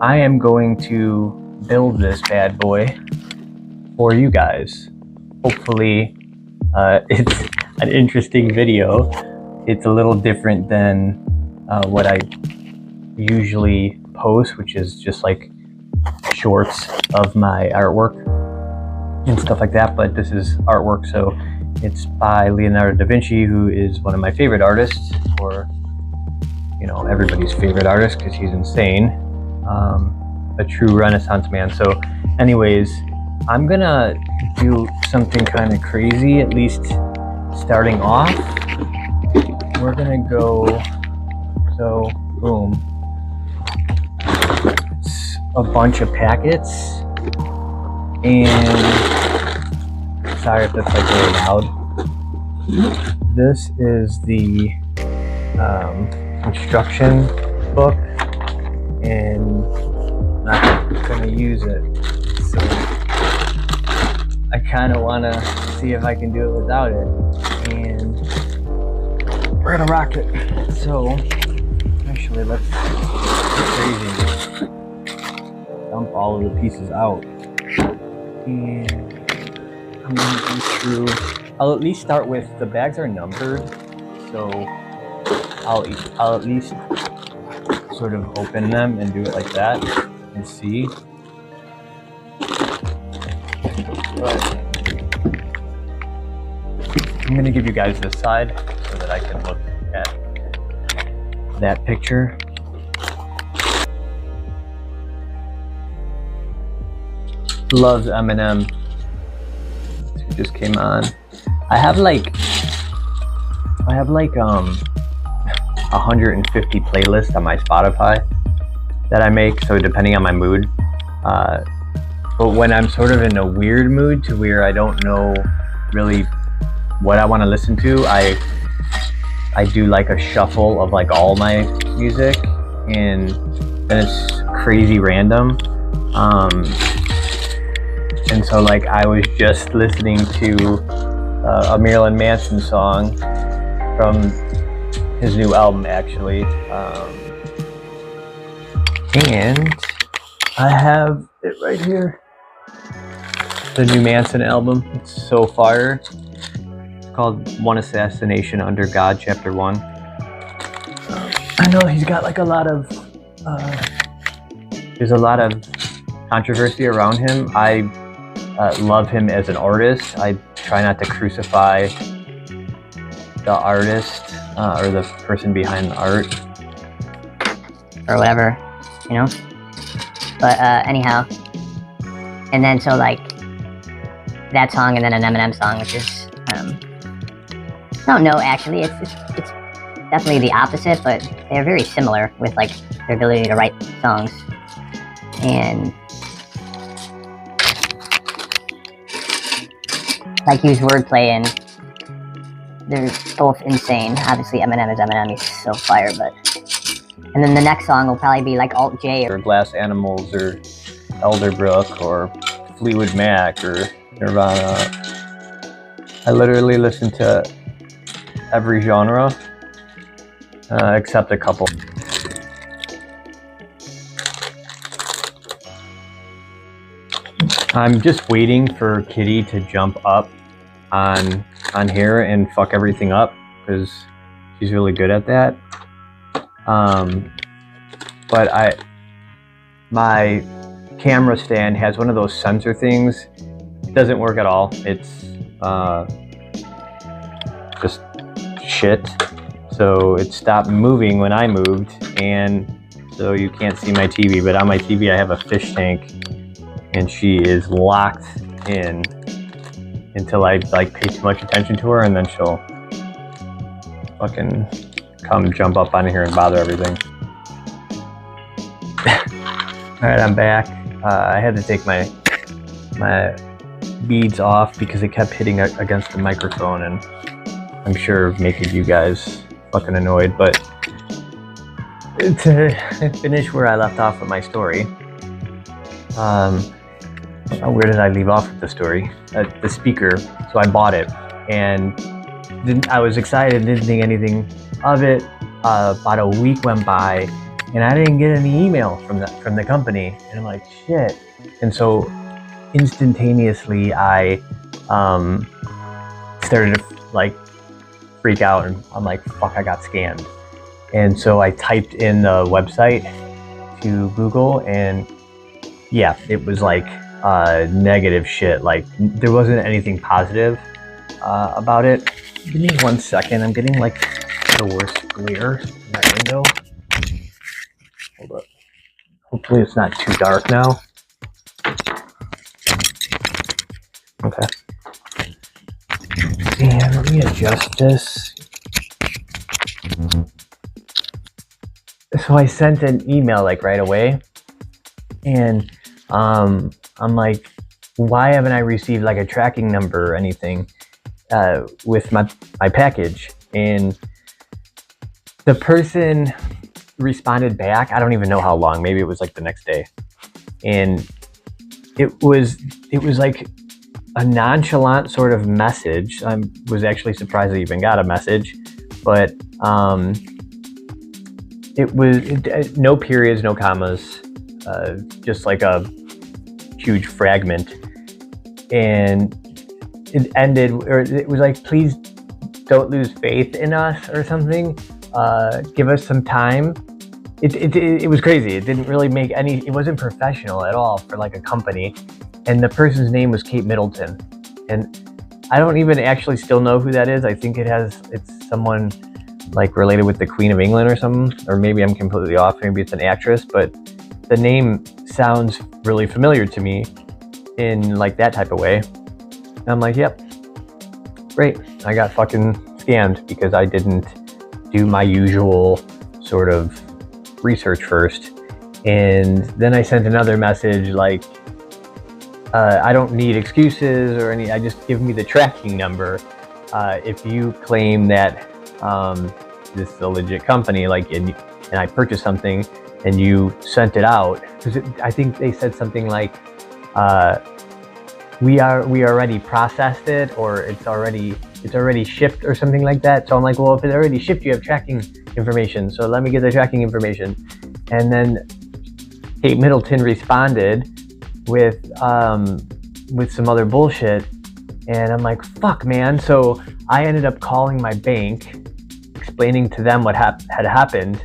I am going to build this bad boy for you guys. Hopefully, it's an interesting video. It's a little different than what I usually post, which is just like shorts of my artwork and stuff like that, but this is artwork, so it's by Leonardo da Vinci, who is one of my favorite artists, or everybody's favorite artist, because he's insane, a true Renaissance man. So anyways, I'm gonna do something kind of crazy, at least starting off. We're gonna go, so boom, it's a bunch of packets, and sorry if that's like really loud. This is the instruction book, and I'm not gonna use it, so I kind of want to see if I can do it without it, and we're gonna rock it. So actually, let's get crazy, dump all of the pieces out, and I'm gonna go through. I'll at least start with, the bags are numbered, so I'll at least sort of open them and do it like that and see. But I'm gonna give you guys this side so that I can look at that picture. Loves Eminem. It just came on. I have like 150 playlists on my Spotify that I make, so depending on my mood. But when I'm sort of in a weird mood to where I don't know really what I want to listen to, I do like a shuffle of like all my music, and then it's crazy random. And so like I was just listening to a Marilyn Manson song from his new album, actually, and I have it right here, the new Manson album. It's so fire. It's called One Assassination Under God, Chapter 1. I know he's got like a lot of there's a lot of controversy around him. I love him as an artist. I try not to crucify the artist or the person behind the art or whatever, but anyhow, and then so like that song, and then an Eminem song, which is no, actually it's definitely the opposite, but they're very similar with like their ability to write songs and like use wordplay, and they're both insane. Obviously, Eminem is Eminem; he's so fire. And then the next song will probably be like Alt J or Glass Animals or Elderbrook or Fleetwood Mac or Nirvana. I literally listen to every genre except a couple. I'm just waiting for Kitty to jump up on here and fuck everything up, because she's really good at that. But my camera stand has one of those sensor things. It doesn't work at all. It's just shit. So it stopped moving when I moved, and so you can't see my TV. But on my TV I have a fish tank, and she is locked in until I like pay too much attention to her, and then she'll fucking come jump up on here and bother everything. Alright, I'm back. I had to take my beads off because it kept hitting against the microphone, and I'm sure making you guys fucking annoyed. But to finish where I left off with my story, where did I leave off with the story? The speaker. So I bought it, and I was excited, didn't think anything of it. About a week went by, and I didn't get any email from the company, and I'm like, shit. And so instantaneously I started to like freak out, and I'm like, fuck, I got scammed. And so I typed in the website to Google, and yeah, it was like negative shit. Like there wasn't anything positive about it. Give me 1 second. I'm getting like the worst glare in my window. Hold up. Hopefully it's not too dark now. Okay. And let me adjust this. So I sent an email like right away, and I'm like, why haven't I received like a tracking number or anything with my package? And the person responded back. I don't even know how long. Maybe it was like the next day, and it was like a nonchalant sort of message. I was actually surprised I even got a message, but it was no periods, no commas, just like a huge fragment. And it ended, or it was like, please don't lose faith in us or something. Give us some time. It was crazy. It didn't really make any, it wasn't professional at all for like a company. And the person's name was Kate Middleton. And I don't even actually still know who that is. I think it's someone like related with the Queen of England or something, or maybe I'm completely off. Maybe it's an actress, but the name sounds really familiar to me in like that type of way. And I'm like, yep, great. I got fucking scammed because I didn't do my usual sort of research first. And then I sent another message like, I don't need excuses or any, I just give me the tracking number. If you claim that this is a legit company, like, and I purchased something and you sent it out, because I think they said something like, we already processed it, or it's already shipped or something like that. So I'm like, well, if it's already shipped, you have tracking information. So let me get the tracking information. And then Kate Middleton responded with some other bullshit, and I'm like, fuck, man. So I ended up calling my bank, explaining to them what had happened,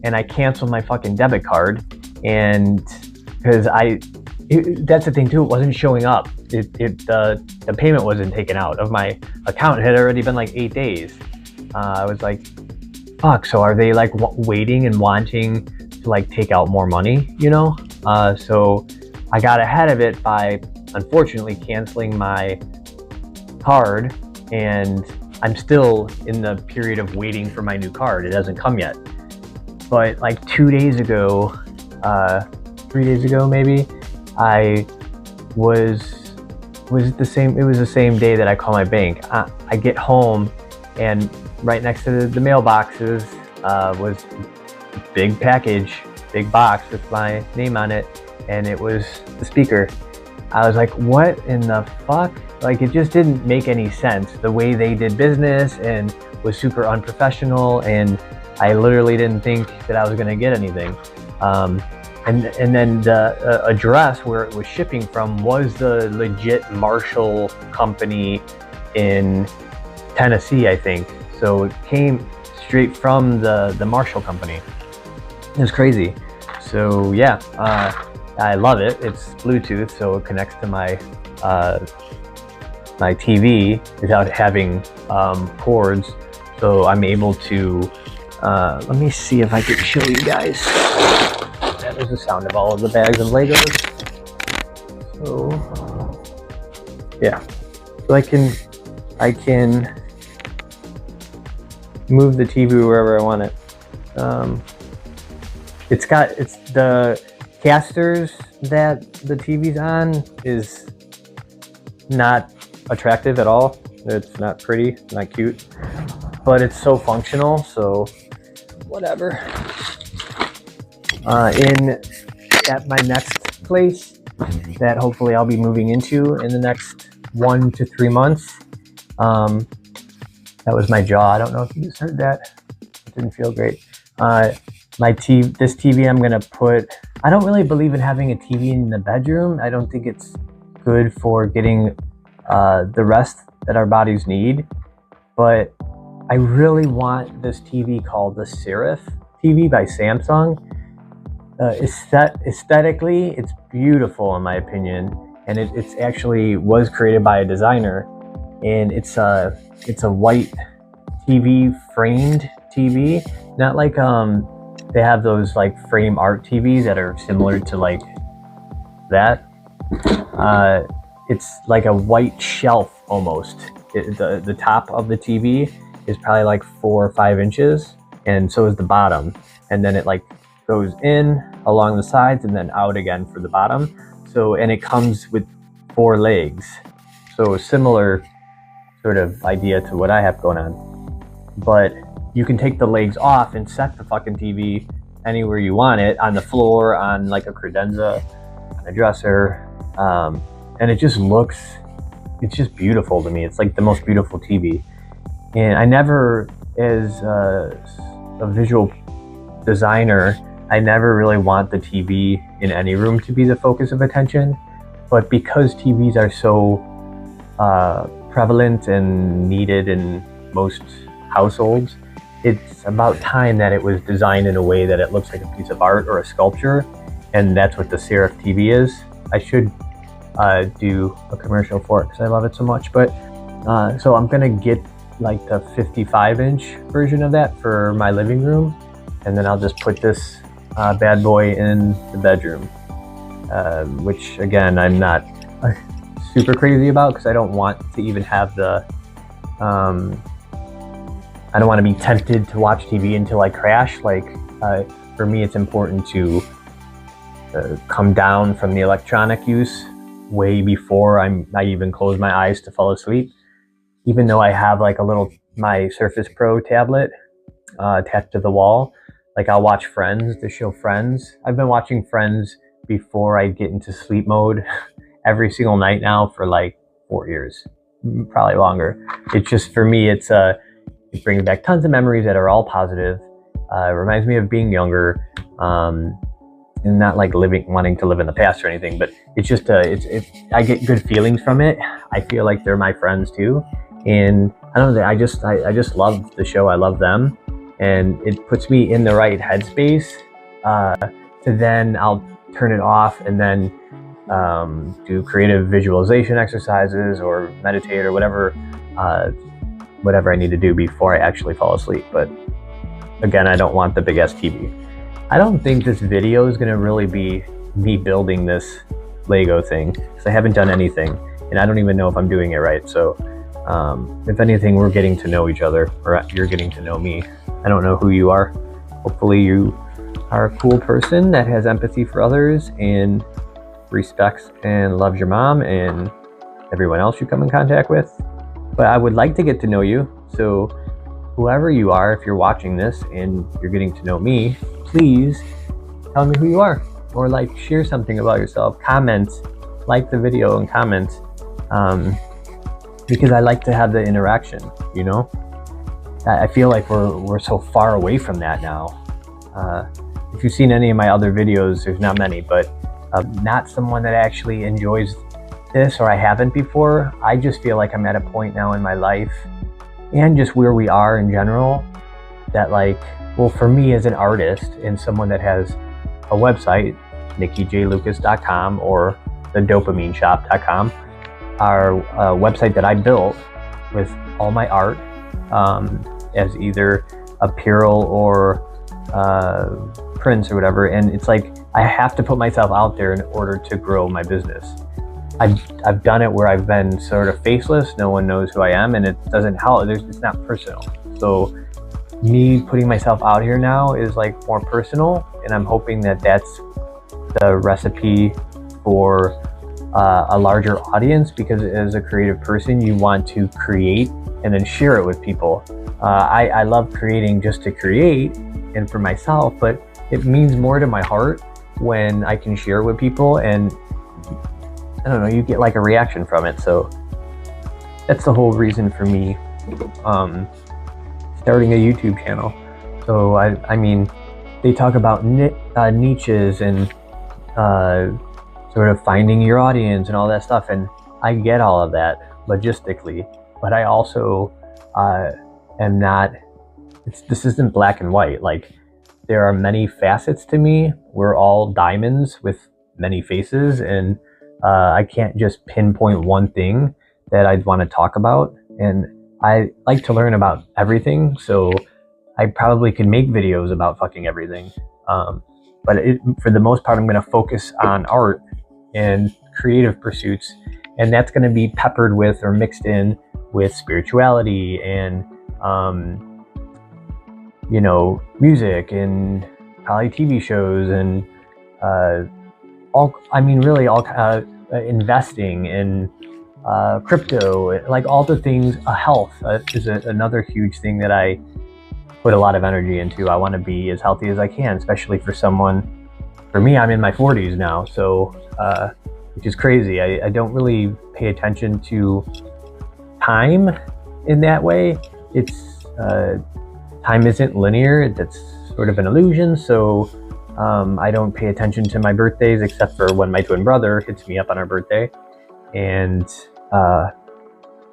and I canceled my fucking debit card. And because that's the thing too, it wasn't showing up. The payment wasn't taken out of my account. It had already been like 8 days. I was like, fuck, so are they like waiting and wanting to like take out more money, you know? So I got ahead of it by unfortunately canceling my card, and I'm still in the period of waiting for my new card. It hasn't come yet. But like 2 days ago, 3 days ago maybe, it was the same day that I called my bank. I get home, and right next to the mailboxes was a big package, big box with my name on it, and it was the speaker. I was like, what in the fuck? Like, it just didn't make any sense. The way they did business and was super unprofessional, and I literally didn't think that I was gonna get anything. And then the address where it was shipping from was the legit Marshall company in Tennessee, I think. So it came straight from the Marshall company. It was crazy. So yeah, I love it. It's Bluetooth, so it connects to my my TV without having cords. So I'm able to, let me see if I can show you guys. That is the sound of all of the bags of Legos. So yeah, so I can move the TV wherever I want it. It's the casters that the TV's on is not attractive at all. It's not pretty, not cute, but it's so functional, so whatever. At my next place that hopefully I'll be moving into in the next 1 to 3 months. That was my jaw. I don't know if you just heard that. It didn't feel great. this TV I'm gonna put, I don't really believe in having a TV in the bedroom. I don't think it's good for getting the rest that our bodies need, but I really want this TV called the Serif TV by Samsung. Aesthetically, it's beautiful in my opinion, and it's actually was created by a designer, and it's a white TV, framed TV, not like they have those like frame art TVs that are similar to like that. It's like a white shelf almost. The top of the TV is probably like 4 or 5 inches, and so is the bottom, and then it like goes in along the sides and then out again for the bottom. So, and it comes with 4 legs, so a similar sort of idea to what I have going on, but you can take the legs off and set the fucking TV anywhere you want it, on the floor, on like a credenza, on a dresser, and it just looks, it's just beautiful to me. It's like the most beautiful TV. And I never, as a visual designer, I never really want the TV in any room to be the focus of attention, but because TVs are so prevalent and needed in most households, it's about time that it was designed in a way that it looks like a piece of art or a sculpture, and that's what the Serif TV is. I should do a commercial for it because I love it so much, but so I'm gonna get like the 55-inch version of that for my living room, and then I'll just put this bad boy in the bedroom, which again I'm not super crazy about because I don't want to even have the I don't want to be tempted to watch TV until I crash. Like for me, it's important to come down from the electronic use way before I even close my eyes to fall asleep. Even though I have like my Surface Pro tablet attached to the wall, like I'll watch Friends, the show Friends. I've been watching Friends before I get into sleep mode every single night now for like 4 years, probably longer. It's just, for me, it brings back tons of memories that are all positive. It reminds me of being younger, and not like wanting to live in the past or anything, but it's just, I get good feelings from it. I feel like they're my friends too. And I don't know, I just love the show. I love them. And it puts me in the right headspace to then I'll turn it off and then do creative visualization exercises or meditate or whatever I need to do before I actually fall asleep. But again, I don't want the big ass TV. I don't think this video is gonna really be me building this Lego thing because I haven't done anything and I don't even know if I'm doing it right. So if anything, we're getting to know each other, or you're getting to know me. I don't know who you are. Hopefully you are a cool person that has empathy for others and respects and loves your mom and everyone else you come in contact with. But I would like to get to know you. So whoever you are, if you're watching this and you're getting to know me, please tell me who you are, or like share something about yourself, comment, like the video and comment, because I like to have the interaction, you know? I feel like we're so far away from that now. If you've seen any of my other videos, there's not many, but not someone that actually enjoys this, or I haven't before. I just feel like I'm at a point now in my life and just where we are in general that, like, well, for me as an artist and someone that has a website, nickijlucas.com or thedopamineshop.com, our website that I built with all my art as either apparel or prints or whatever. And it's like, I have to put myself out there in order to grow my business. I've done it where I've been sort of faceless, no one knows who I am, and it doesn't help. It's not personal. So me putting myself out here now is like more personal, and I'm hoping that that's the recipe for a larger audience, because as a creative person, you want to create and then share it with people. I love creating just to create and for myself, but it means more to my heart when I can share it with people, and I don't know, you get like a reaction from it. So that's the whole reason for me starting a YouTube channel. So I mean, they talk about niches and sort of finding your audience and all that stuff, and I get all of that logistically, but I also am not, this isn't black and white. Like, there are many facets to me. We're all diamonds with many faces, and I can't just pinpoint one thing that I'd want to talk about. And I like to learn about everything, so I probably could make videos about fucking everything. But for the most part, I'm going to focus on art and creative pursuits, and that's going to be peppered with or mixed in with spirituality and you know, music and probably TV shows and investing in crypto, like all the things. Health is another huge thing that I put a lot of energy into. I want to be as healthy as I can, especially for someone. For me, I'm in my 40s now, so which is crazy. I don't really pay attention to time in that way. It's time isn't linear. That's sort of an illusion. So I don't pay attention to my birthdays, except for when my twin brother hits me up on our birthday, and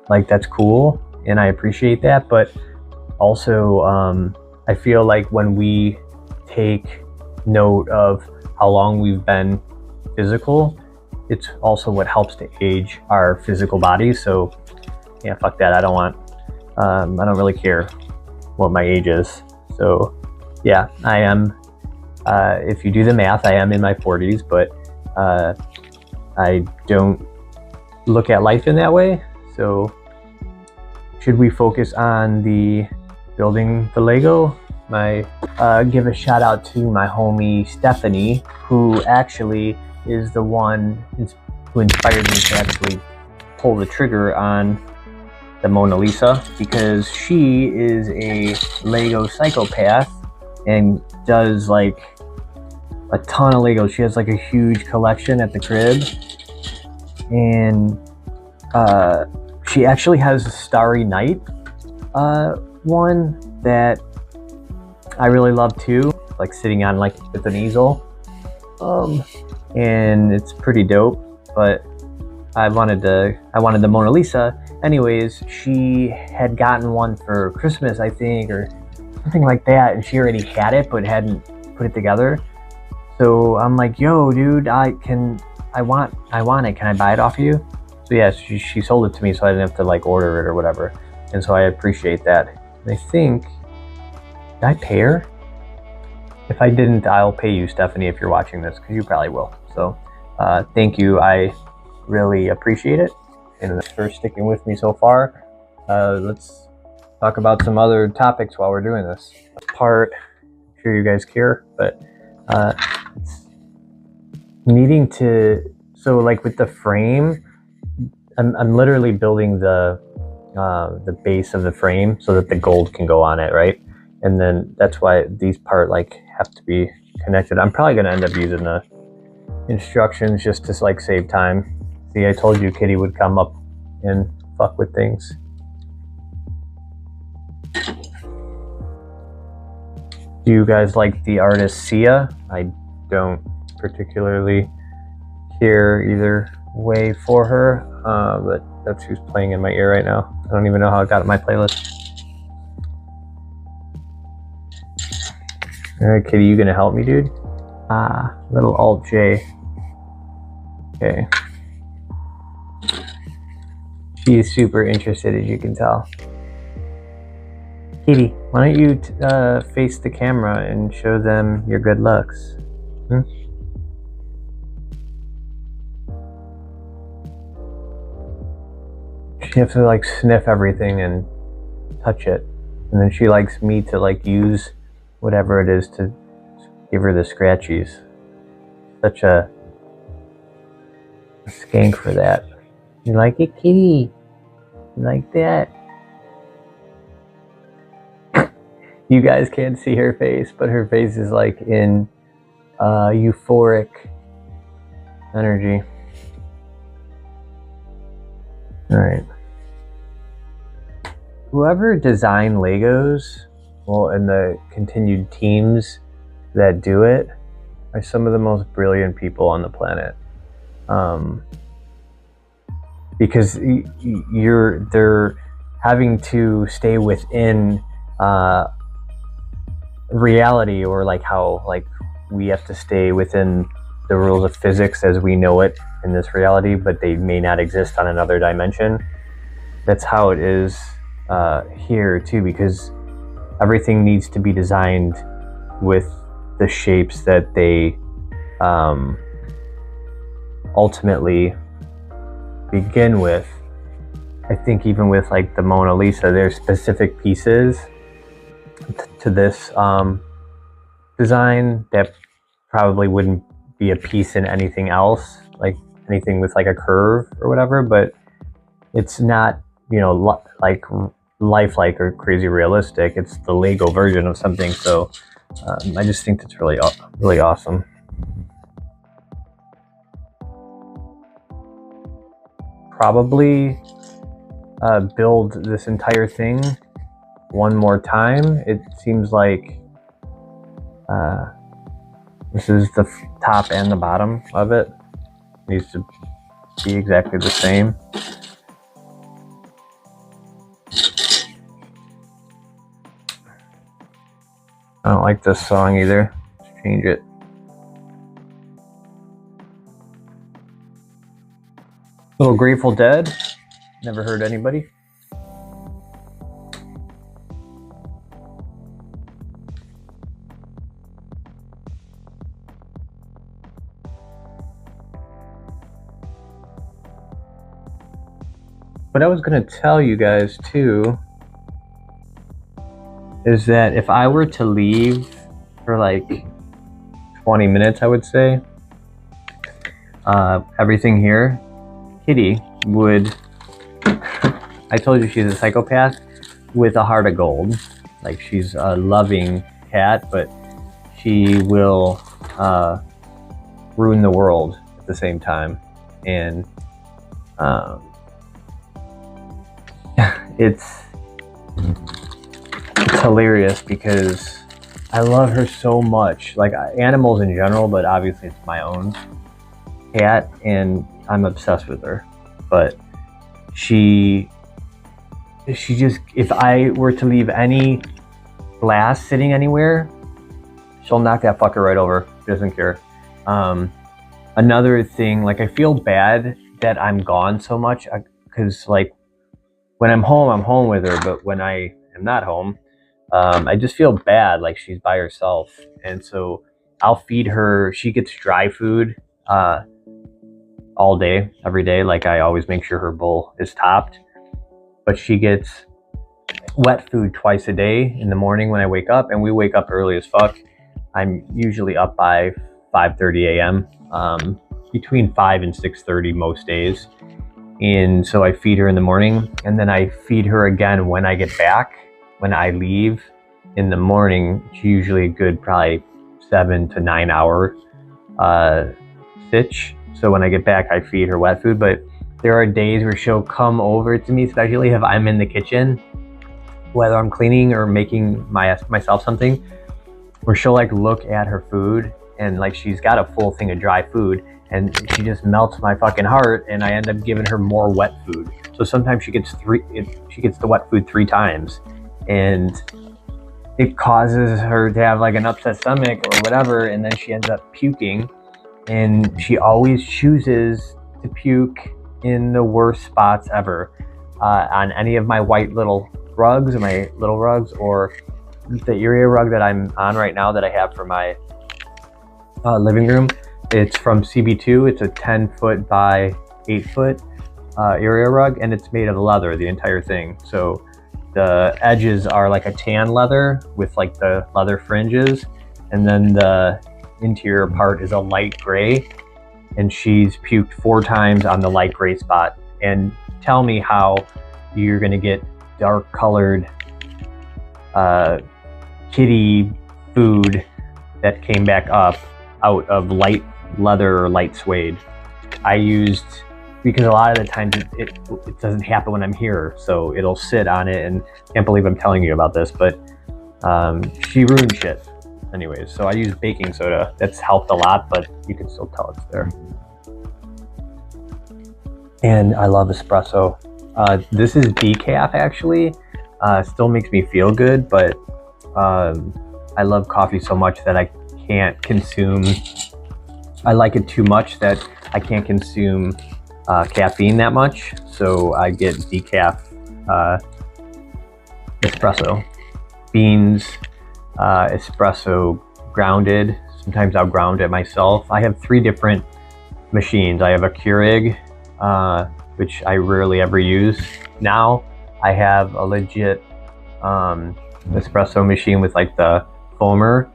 like, that's cool, and I appreciate that. But also, I feel like when we take note of how long we've been physical, it's also what helps to age our physical bodies. So yeah, fuck that. I don't really care what my age is. So yeah, I am, if you do the math, I am in my 40s, but I don't look at life in that way. So should we focus on the building the Lego? Give a shout out to my homie Stephanie, who actually is the one who inspired me to actually pull the trigger on the Mona Lisa, because she is a Lego psychopath and does like a ton of Legos. She has like a huge collection at the crib, and she actually has a Starry Night one that I really love too, like sitting on like with an easel, and it's pretty dope. But I wanted the Mona Lisa. Anyways, she had gotten one for Christmas, I think, or something like that, and she already had it but hadn't put it together. So I'm like, yo, dude, I want it. Can I buy it off you? So yeah, she sold it to me, so I didn't have to like order it or whatever. And so I appreciate that. And I think, did I pay her? If I didn't, I'll pay you, Stephanie, if you're watching this, because you probably will. So thank you. I really appreciate it. And thanks for sticking with me so far. Let's talk about some other topics while we're doing this. Part, I'm sure you guys care, but it's needing to, so like with the frame, I'm literally building the base of the frame so that the gold can go on it, right? And then that's why these part like have to be connected. I'm probably gonna end up using the instructions just to like save time. See, I told you Kitty would come up and fuck with things. Do you guys like the artist Sia? I don't particularly care either way for her, but that's who's playing in my ear right now. I don't even know how it got in my playlist. All right, Kitty, you gonna help me, dude? Little Alt J. Okay. She's super interested, as you can tell. Kitty, why don't you face the camera and show them your good looks? She has to like sniff everything and touch it, and then she likes me to like use whatever it is to give her the scratchies. Such a skank for that. You like it, Kitty? You like that? You guys can't see her face, but her face is like in euphoric energy. All right. Whoever designed Legos, well, and the continued teams that do it are some of the most brilliant people on the planet. Because they're having to stay within reality, or like how like we have to stay within the rules of physics as we know it in this reality, but they may not exist on another dimension. That's how it is here too, because everything needs to be designed with the shapes that they ultimately begin with. I think even with like the Mona Lisa, there's specific pieces to this design that probably wouldn't be a piece in anything else, like anything with like a curve or whatever, but it's not, you know, like lifelike or crazy realistic. It's the Lego version of something. So I just think that's really awesome. Probably build this entire thing one more time. It seems like this is the top and the bottom of it. Needs to be exactly the same. I don't like this song either. Let's change it. Little Grateful Dead. Never heard anybody. What I was going to tell you guys too is that if I were to leave for like 20 minutes, I would say, everything here, Kitty would, I told you she's a psychopath with a heart of gold. Like, she's a loving cat, but she will ruin the world at the same time. And it's hilarious because I love her so much. Like, animals in general, but obviously it's my own cat and I'm obsessed with her. But she just, if I were to leave any glass sitting anywhere, she'll knock that fucker right over. She doesn't care. Another thing, like, I feel bad that I'm gone so much because, like, when I'm home with her, but when I am not home, I just feel bad, like she's by herself. And so I'll feed her. She gets dry food all day, every day. Like, I always make sure her bowl is topped, but she gets wet food twice a day, in the morning when I wake up, and we wake up early as fuck. I'm usually up by 5:30 a.m. Between 5 and 6:30 most days. And so I feed her in the morning, and then I feed her again when I get back. When I leave in the morning, it's usually a good probably 7 to 9 hour sitch. So when I get back, I feed her wet food. But there are days where she'll come over to me, especially if I'm in the kitchen, whether I'm cleaning or making myself something, where she'll like look at her food and like she's got a full thing of dry food, and she just melts my fucking heart, and I end up giving her more wet food. So sometimes she gets the wet food 3 times, and it causes her to have like an upset stomach or whatever, and then she ends up puking. And she always chooses to puke in the worst spots ever, on any of my white little rugs, or my little rugs, or the area rug that I'm on right now that I have for my living room. It's from CB2. It's a 10-foot by 8-foot area rug, and it's made of leather, the entire thing. So the edges are like a tan leather with like the leather fringes, and then the interior part is a light gray, and she's puked 4 times on the light gray spot. And tell me how you're gonna get dark colored kitty food that came back up out of light leather or light suede. I used, because a lot of the times it doesn't happen when I'm here, so it'll sit on it, and I can't believe I'm telling you about this, but she ruined shit. anyways. So I use baking soda. That's helped a lot, but you can still tell it's there. And I love espresso. This is decaf actually. Still makes me feel good, but I love coffee so much that I can't consume. I like it too much that I can't consume caffeine that much. So I get decaf espresso. Beans, espresso grounded. Sometimes I'll ground it myself. I have 3 different machines. I have a Keurig, which I rarely ever use. Now I have a legit espresso machine with like the foamer,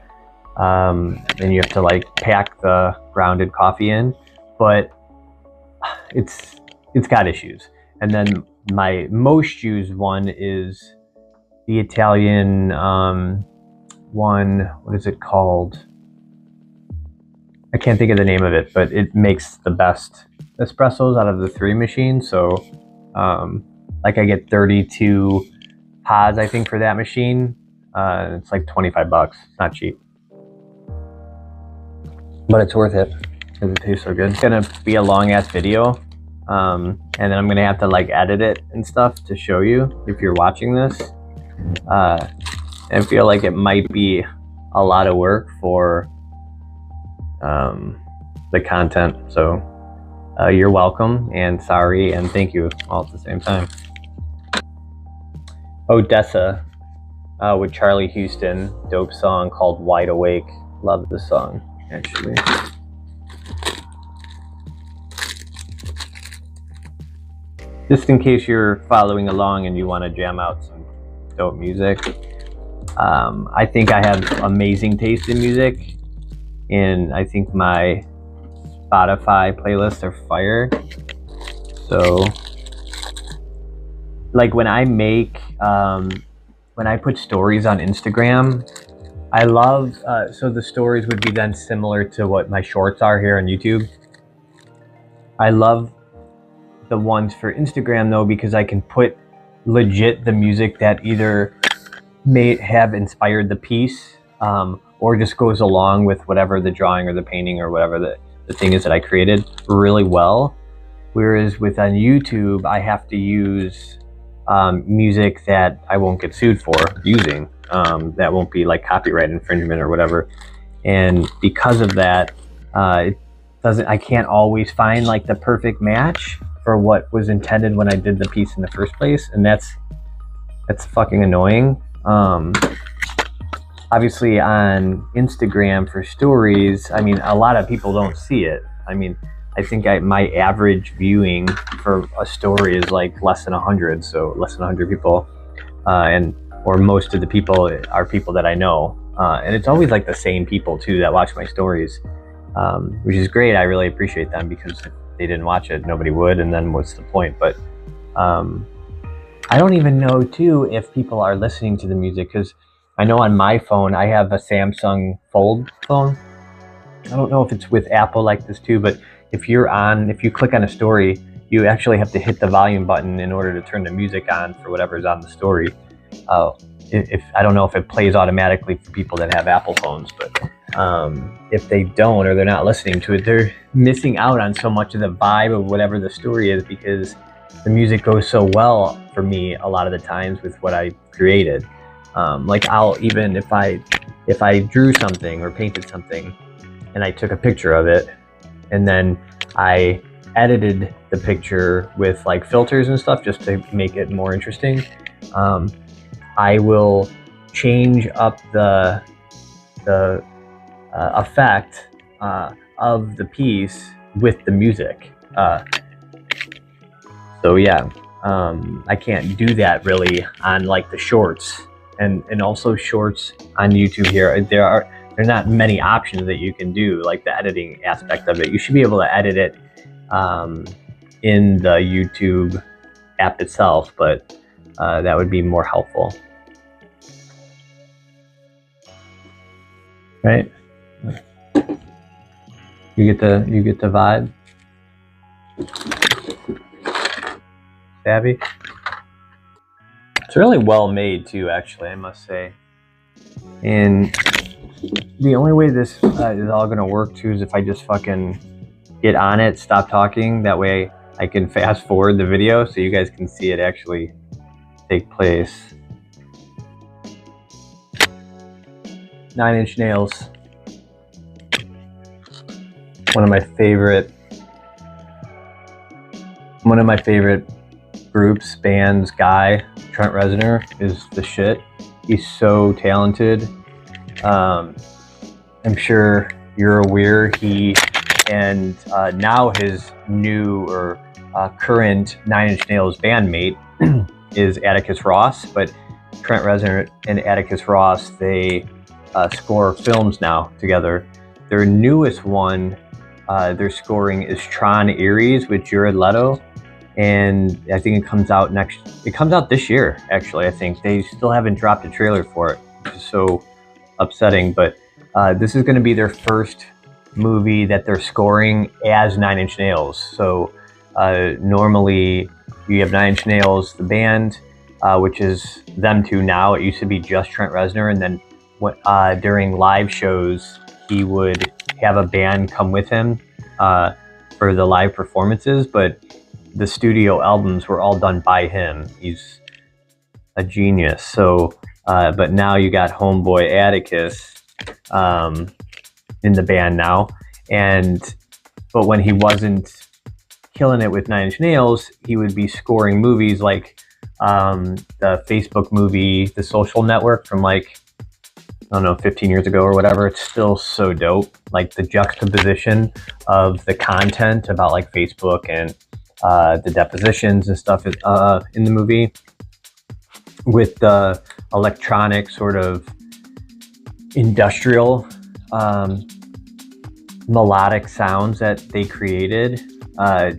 and you have to like pack the grounded coffee in, but it's got issues. And then my most used one is the Italian one. What is it called? I can't think of the name of it, but it makes the best espressos out of the 3 machines. So like I get 32 pods, I think, for that machine. It's like 25 bucks. It's not cheap, but it's worth it because it tastes so good. It's gonna be a long ass video, and then I'm gonna have to like edit it and stuff to show you if you're watching this. I feel like it might be a lot of work for the content. So you're welcome, and sorry, and thank you all at the same time. Odessa with Charlie Houston, dope song called Wide Awake. Love the song, actually. Just in case you're following along and you want to jam out some dope music, I think I have amazing taste in music, and I think my Spotify playlists are fire. So like when I make when I put stories on Instagram, I love so the stories would be then similar to what my shorts are here on YouTube. I love the ones for Instagram though, because I can put legit the music that either may have inspired the piece, or just goes along with whatever the drawing or the painting or whatever the thing is that I created really well. Whereas with on YouTube, I have to use music that I won't get sued for using, that won't be like copyright infringement or whatever. And because of that, I can't always find like the perfect match for what was intended when I did the piece in the first place. And that's fucking annoying. Obviously on Instagram for stories, I mean, a lot of people don't see it. I mean, I think my average viewing for a story is like less than 100, so less than 100 people, or most of the people are people that I know, and it's always like the same people too that watch my stories, which is great. I really appreciate them, because if they didn't watch it, nobody would, and then what's the point? But I don't even know too if people are listening to the music, because I know on my phone I have a Samsung Fold phone. I don't know if it's with Apple like this too, but if you click on a story, you actually have to hit the volume button in order to turn the music on for whatever's on the story. If I don't know if it plays automatically for people that have Apple phones, but if they don't, or they're not listening to it, they're missing out on so much of the vibe of whatever the story is, because the music goes so well for me a lot of the times with what I created. Like I'll even if I drew something or painted something and I took a picture of it, and then I edited the picture with like filters and stuff just to make it more interesting, I will change up the effect of the piece with the music. So yeah, I can't do that really on like the shorts, and also shorts on YouTube here. There are not many options that you can do, like the editing aspect of it. You should be able to edit it in the YouTube app itself, but that would be more helpful, right? You get the vibe. Savvy. It's really well made too, actually, I must say. And the only way this is all gonna work too is if I just fucking get on it, stop talking. That way I can fast forward the video so you guys can see it actually take place. 9 Inch Nails. One of my favorite groups, bands, guy, Trent Reznor is the shit. He's so talented. I'm sure you're aware he and now his new or current 9 Inch Nails bandmate is Atticus Ross, but Trent Reznor and Atticus Ross, they score films now together. Their newest one they're scoring is Tron Ares with Jared Leto, and I think it comes out this year, actually. I think they still haven't dropped a trailer for it, which is so upsetting, but this is going to be their first movie that they're scoring as 9 Inch Nails. So normally you have 9 Inch Nails, the band, which is them two now. It used to be just Trent Reznor, and then during live shows, he would have a band come with him for the live performances, but the studio albums were all done by him. He's a genius. So, but now you got homeboy Atticus in the band now, but when he wasn't killing it with 9 Inch Nails, he would be scoring movies like the Facebook movie, The Social Network, from like, I don't know, 15 years ago or whatever. It's still so dope. Like the juxtaposition of the content about like Facebook and the depositions and stuff in the movie with the electronic sort of industrial melodic sounds that they created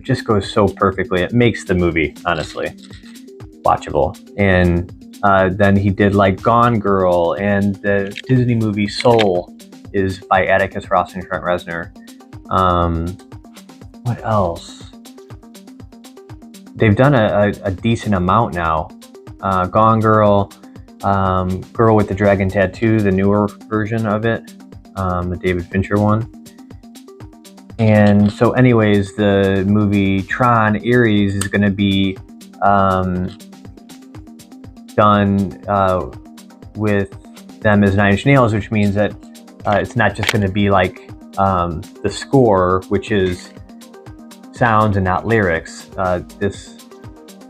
just goes so perfectly. It makes the movie, honestly, watchable. And then he did like Gone Girl, and the Disney movie Soul is by Atticus Ross and Trent Reznor. What else? They've done a decent amount now. Gone Girl, Girl with the Dragon Tattoo, the newer version of it, the David Fincher one. And so anyways, the movie Tron Ares is going to be done with them as 9 Inch Nails, which means that it's not just going to be like the score, which is sounds and not lyrics. This,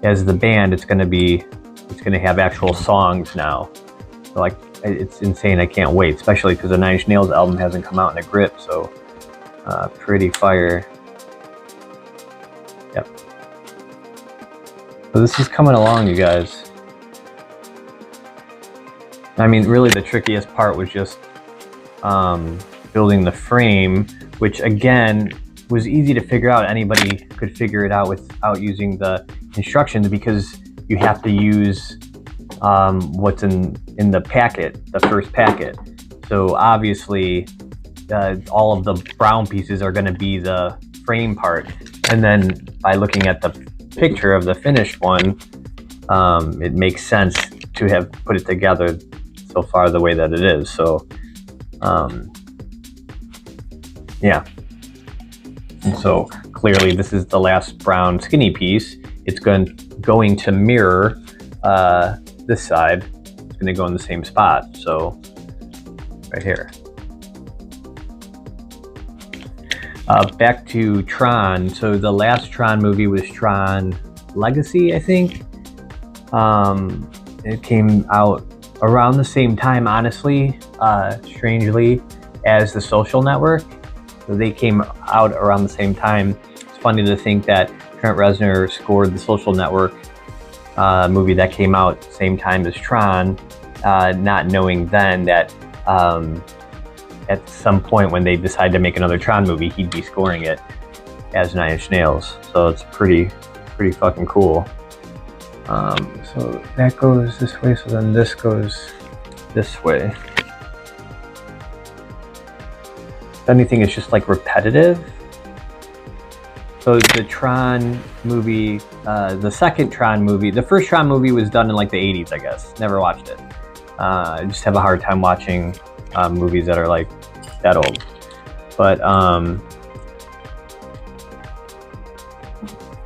as the band, it's going to have actual songs now. So like, it's insane. I can't wait, especially because the 9 Inch Nails album hasn't come out in a grip. So pretty fire. Yep. So this is coming along, you guys. I mean, really the trickiest part was just building the frame, which again was easy to figure out. Anybody could figure it out without using the instructions, because you have to use what's in the packet, the first packet. So obviously all of the brown pieces are going to be the frame part, and then by looking at the picture of the finished one, it makes sense to have put it together so far the way that it is. So yeah, and so clearly this is the last brown skinny piece. It's going to mirror this side. It's going to go in the same spot, so right here. Back to Tron. So the last Tron movie was Tron Legacy, I think. It came out around the same time, honestly, strangely, as The Social Network. So they came out around the same time. It's funny to think that Trent Reznor scored The Social Network movie that came out same time as Tron, not knowing then that at some point when they decide to make another Tron movie, he'd be scoring it as 9 Inch Nails. So it's pretty fucking cool. So that goes this way, so then this goes this way. If anything, it's just like repetitive. So the Tron movie, the second Tron movie, the first Tron movie was done in like the 80s, I guess. Never watched it. I just have a hard time watching movies that are like that old. But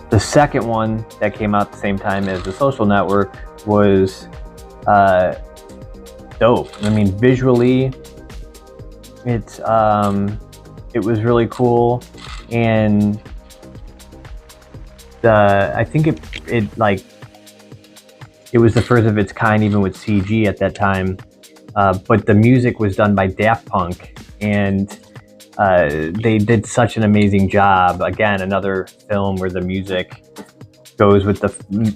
the second one that came out at the same time as The Social Network was dope. I mean, visually, it was really cool, and I think it was the first of its kind, even with CG at that time. But the music was done by Daft Punk, and they did such an amazing job. Again, another film where the music goes with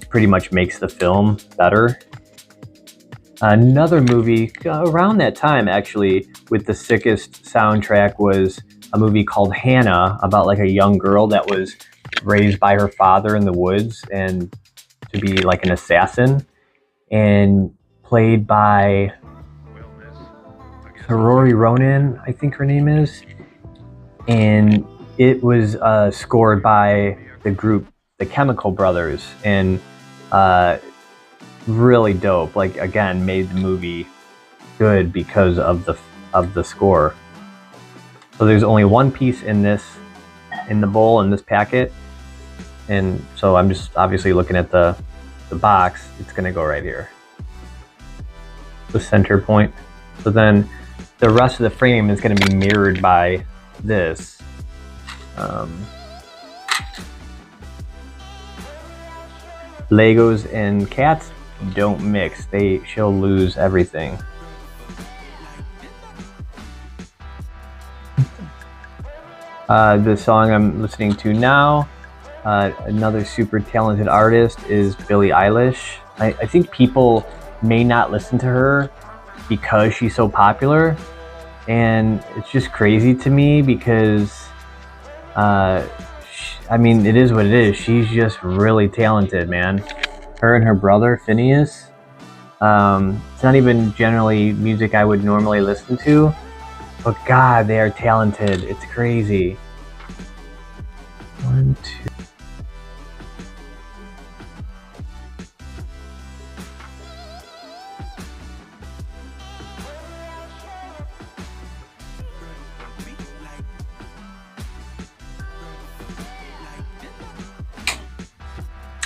pretty much makes the film better. Another movie around that time, actually, with the sickest soundtrack was a movie called Hannah, about like a young girl that was raised by her father in the woods and to be like an assassin, and played by Rory Ronan, I think her name is. And it was scored by the group The Chemical Brothers, and really dope. Like, again, made the movie good because of the score. So there's only one piece in the bowl in this packet, and so I'm just obviously looking at the box. It's gonna go right here, the center point. So then the rest of the frame is gonna be mirrored by this. Legos and cats don't mix. She'll lose everything. The song I'm listening to now, another super talented artist, is Billie Eilish. I think people may not listen to her because she's so popular, and it's just crazy to me because I mean, it is what it is. She's just really talented, man. Her and her brother, Phineas. It's not even generally music I would normally listen to, but God, they are talented. It's crazy. 1, 2.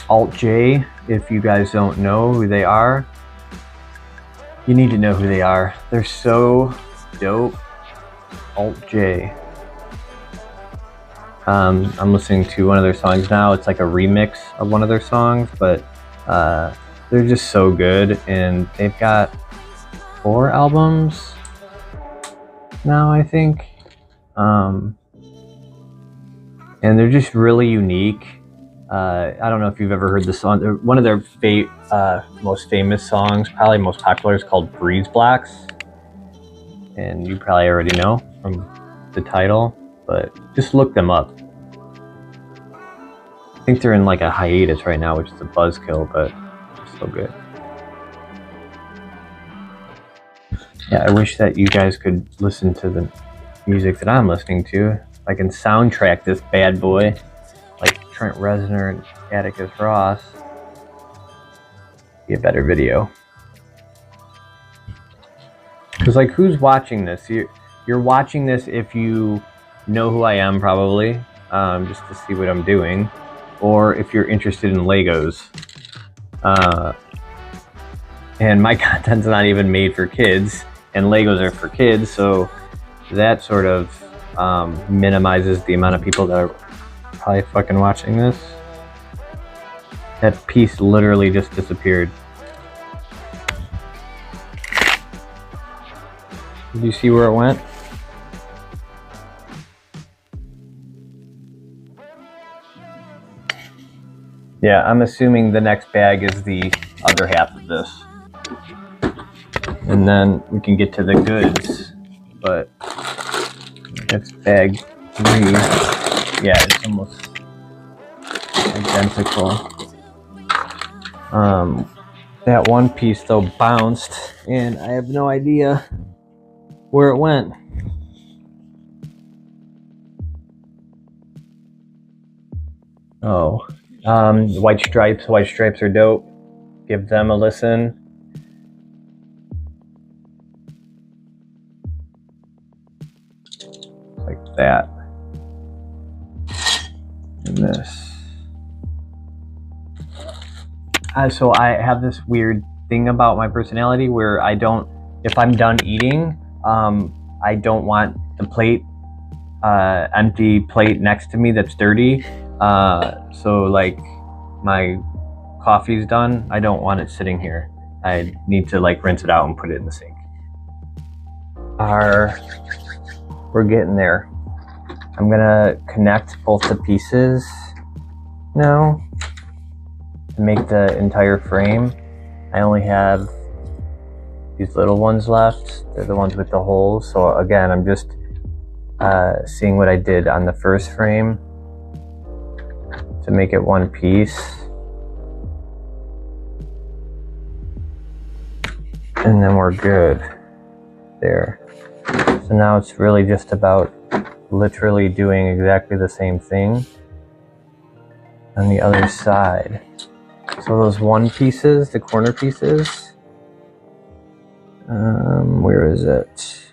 Alt J, if you guys don't know who they are, you need to know who they are. They're so dope. Alt J. I'm listening to one of their songs now. It's like a remix of one of their songs, but they're just so good, and they've got 4 albums now, I think. And they're just really unique. I don't know if you've ever heard the song. One of their most famous songs, probably most popular, is called Breeze Blocks. And you probably already know from the title, but just look them up. I think they're in like a hiatus right now, which is a buzzkill, but it's so good. Yeah, I wish that you guys could listen to the music that I'm listening to. I can soundtrack this bad boy like Trent Reznor and Atticus Ross. Be a better video. Because like, who's watching this? You're watching this if you know who I am, probably, just to see what I'm doing, or if you're interested in Legos. And my content's not even made for kids, and Legos are for kids, so that sort of minimizes the amount of people that are probably fucking watching this. That piece literally just disappeared. Did you see where it went? Yeah, I'm assuming the next bag is the other half of this. And then we can get to the goods. But that's bag 3. Yeah, it's almost identical. That one piece though bounced, and I have no idea where it went. Oh, White Stripes. White Stripes are dope. Give them a listen. And this. So I have this weird thing about my personality where I don't, if I'm done eating, I don't want the plate, empty plate next to me that's dirty. So like my coffee's done, I don't want it sitting here. I need to like rinse it out and put it in the sink. We're getting there. I'm gonna connect both the pieces now to make the entire frame. I only have these little ones left. They're the ones with the holes. So again, I'm just seeing what I did on the first frame to make it one piece. And then we're good there. So now it's really just about literally doing exactly the same thing on the other side. So those one pieces, the corner pieces, where is it?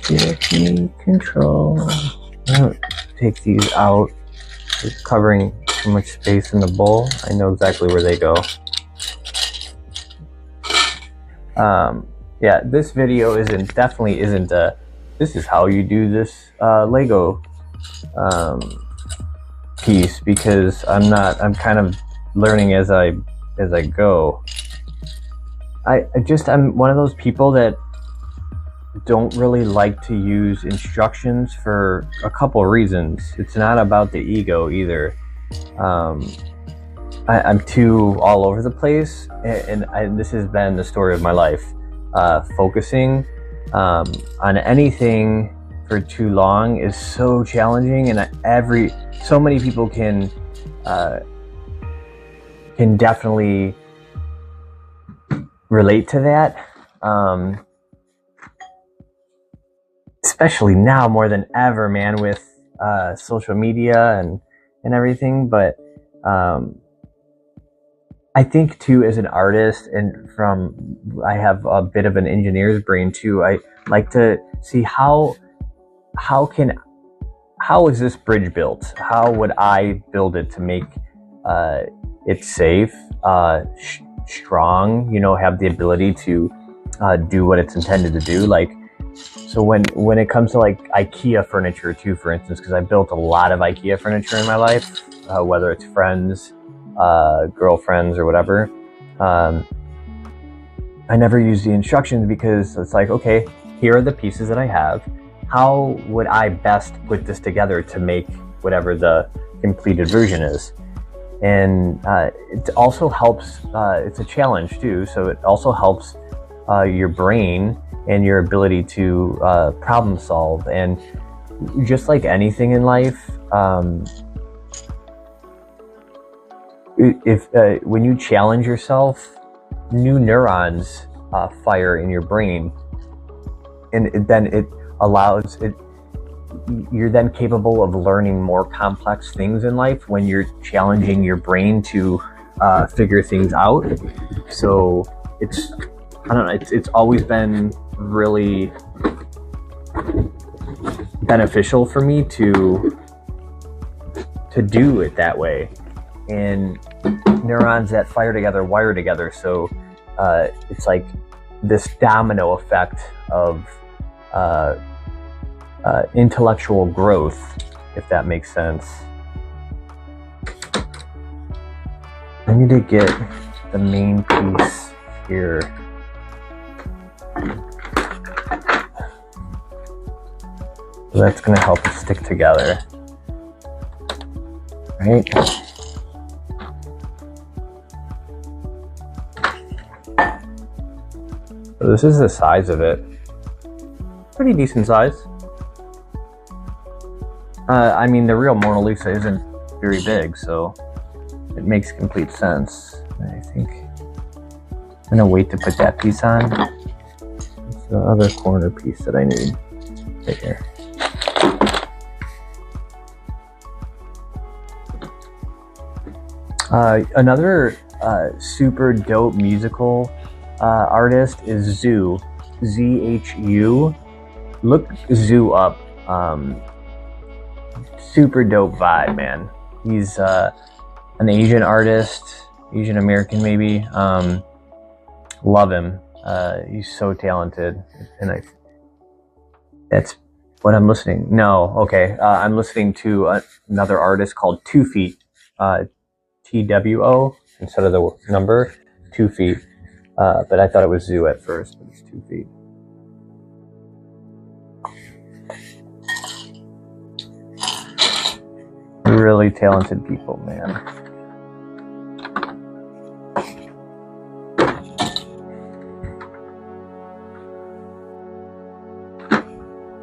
Give me control. I don't take these out. It's covering too much space in the bowl. I know exactly where they go. Yeah, this video definitely isn't a, this is how you do this Lego piece, because I'm kind of learning as I go. I'm one of those people that don't really like to use instructions for a couple reasons. It's not about the ego either. I'm too all over the place, and this has been the story of my life. Focusing on anything for too long is so challenging, and so many people can definitely relate to that, especially now more than ever, man, with social media and everything. But I think too, as an artist, and I have a bit of an engineer's brain too. I like to see how is this bridge built? How would I build it to make it safe, strong? You know, have the ability to do what it's intended to do. Like, so when it comes to like IKEA furniture too, for instance, because I built a lot of IKEA furniture in my life, whether it's friends, girlfriends, or whatever. I never use the instructions because it's like, okay, here are the pieces that I have. How would I best put this together to make whatever the completed version is? And it also helps, it's a challenge too, so it also helps your brain and your ability to problem solve. And just like anything in life, when you challenge yourself, new neurons fire in your brain, and then it allows it. You're then capable of learning more complex things in life when you're challenging your brain to figure things out. So I don't know. It's always been really beneficial for me to do it that way. And neurons that fire together wire together, so it's like this domino effect of intellectual growth, if that makes sense. I need to get the main piece here. So that's going to help it stick together, right? So this is the size of it. Pretty decent size. I mean, the real Mona Lisa isn't very big, so it makes complete sense. I think I'm gonna wait to put that piece on. It's the other corner piece that I need right here. Another super dope musical artist is Zoo, ZHU. Look Zoo up. super dope vibe, man. He's an Asian artist, Asian American maybe. Love him. He's so talented, and that's what I'm listening. No, okay. I'm listening to another artist called 2 Feet, TWO instead of the number 2 Feet. But I thought it was Zoo at first, but it's 2 Feet. Really talented people, man.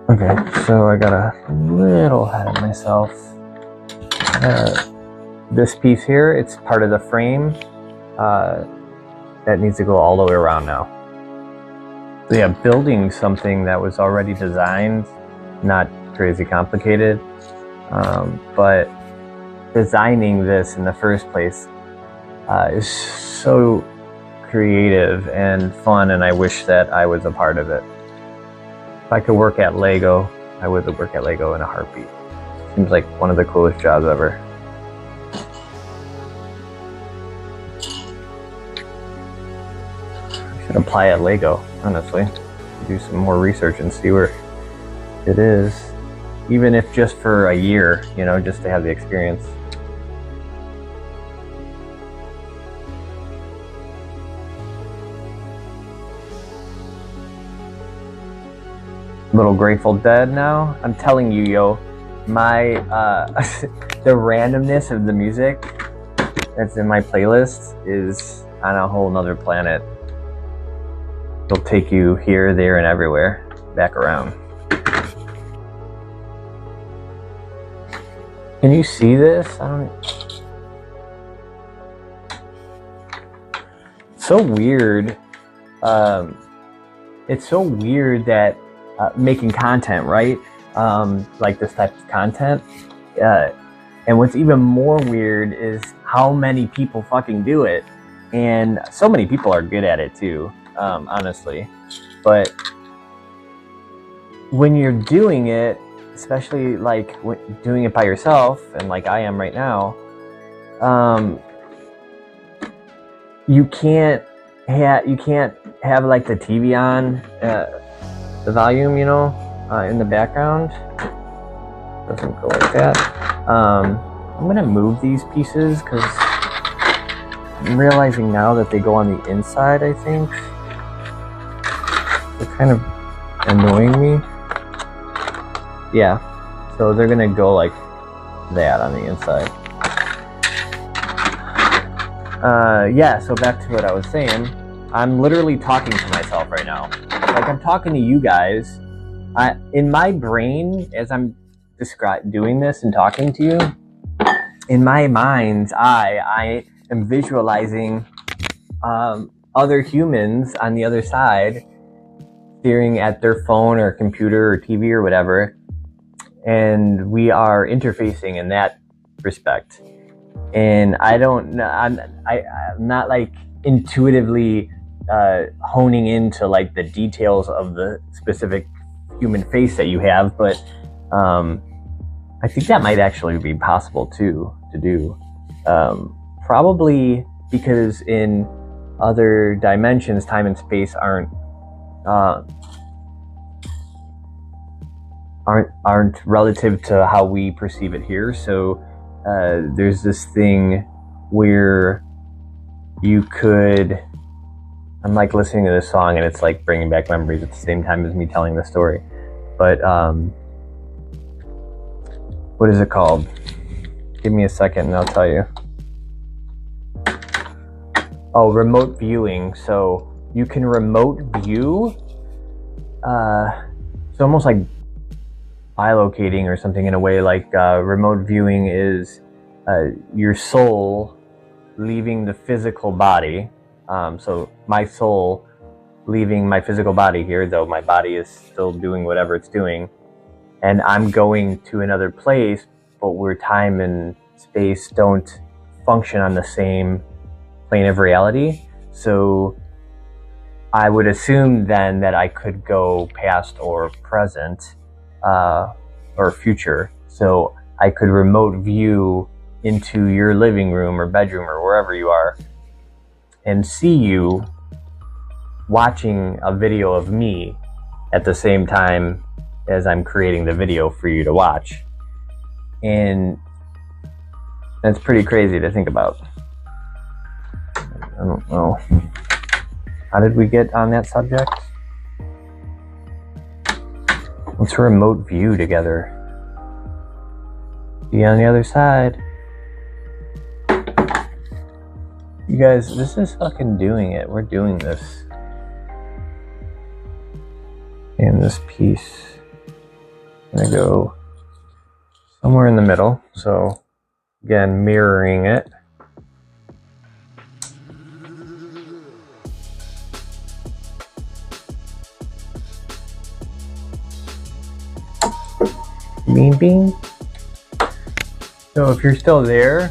Okay, so I got a little ahead of myself. This piece here, it's part of the frame. That needs to go all the way around now. So yeah, building something that was already designed, not crazy complicated, but designing this in the first place is so creative and fun, and I wish that I was a part of it. If I could work at Lego, I would work at Lego in a heartbeat. Seems like one of the coolest jobs ever. I should apply at Lego, honestly. Do some more research and see where it is. Even if just for a year, you know, just to have the experience. Little Grateful Dead now. I'm telling you, yo, my the randomness of the music that's in my playlist is on a whole nother planet. It'll take you here, there, and everywhere, back around. Can you see this? I don't. It's so weird. It's so weird that making content, right? Like this type of content. And what's even more weird is how many people fucking do it. And so many people are good at it too, honestly. But when you're doing it, especially like doing it by yourself, and like I am right now, you can't have like the TV on, the volume, you know, in the background. Doesn't go like that. I'm gonna move these pieces because I'm realizing now that they go on the inside, I think. They're kind of annoying me. Yeah, so they're gonna go like that on the inside. Yeah, so back to what I was saying. I'm literally talking to myself right now. Like I'm talking to you guys. In my brain, as I'm doing this and talking to you, in my mind's eye, I am visualizing other humans on the other side staring at their phone or computer or TV or whatever, and we are interfacing in that respect. And I don't know, I'm not like intuitively honing into like the details of the specific human face that you have, but I think that might actually be possible too to do. Probably because in other dimensions, time and space aren't relative to how we perceive it here. So there's this thing where you could, I'm like listening to this song and it's like bringing back memories at the same time as me telling the story. But what is it called? Give me a second and I'll tell you. Oh, remote viewing. So you can remote view. It's almost like bilocating or something in a way. Like remote viewing is your soul leaving the physical body. So my soul leaving my physical body here, though my body is still doing whatever it's doing, and I'm going to another place, but where time and space don't function on the same plane of reality. So I would assume then that I could go past or present or future. So I could remote view into your living room or bedroom or wherever you are and see you watching a video of me at the same time as I'm creating the video for you to watch. And that's pretty crazy to think about. I don't know. How did we get on that subject? Let's remote view together. Be on the other side. You guys, this is fucking doing it. We're doing this. And this piece, I'm gonna go somewhere in the middle. So again, mirroring it. Bean bean. So if you're still there,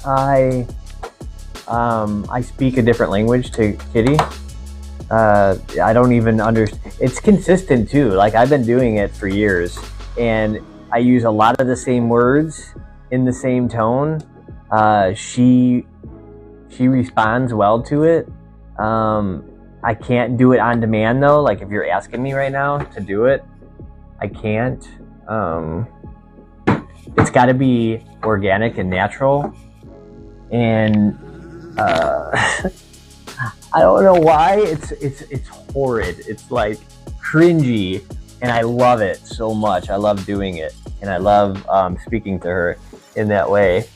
I speak a different language to Kitty. I don't even understand. It's consistent too. Like, I've been doing it for years, and I use a lot of the same words in the same tone. She responds well to it. I can't do it on demand though. Like, if you're asking me right now to do it, I can't. It's got to be organic and natural, and I don't know why it's horrid. It's like cringy, and I love it so much. I love doing it, and I love speaking to her in that way.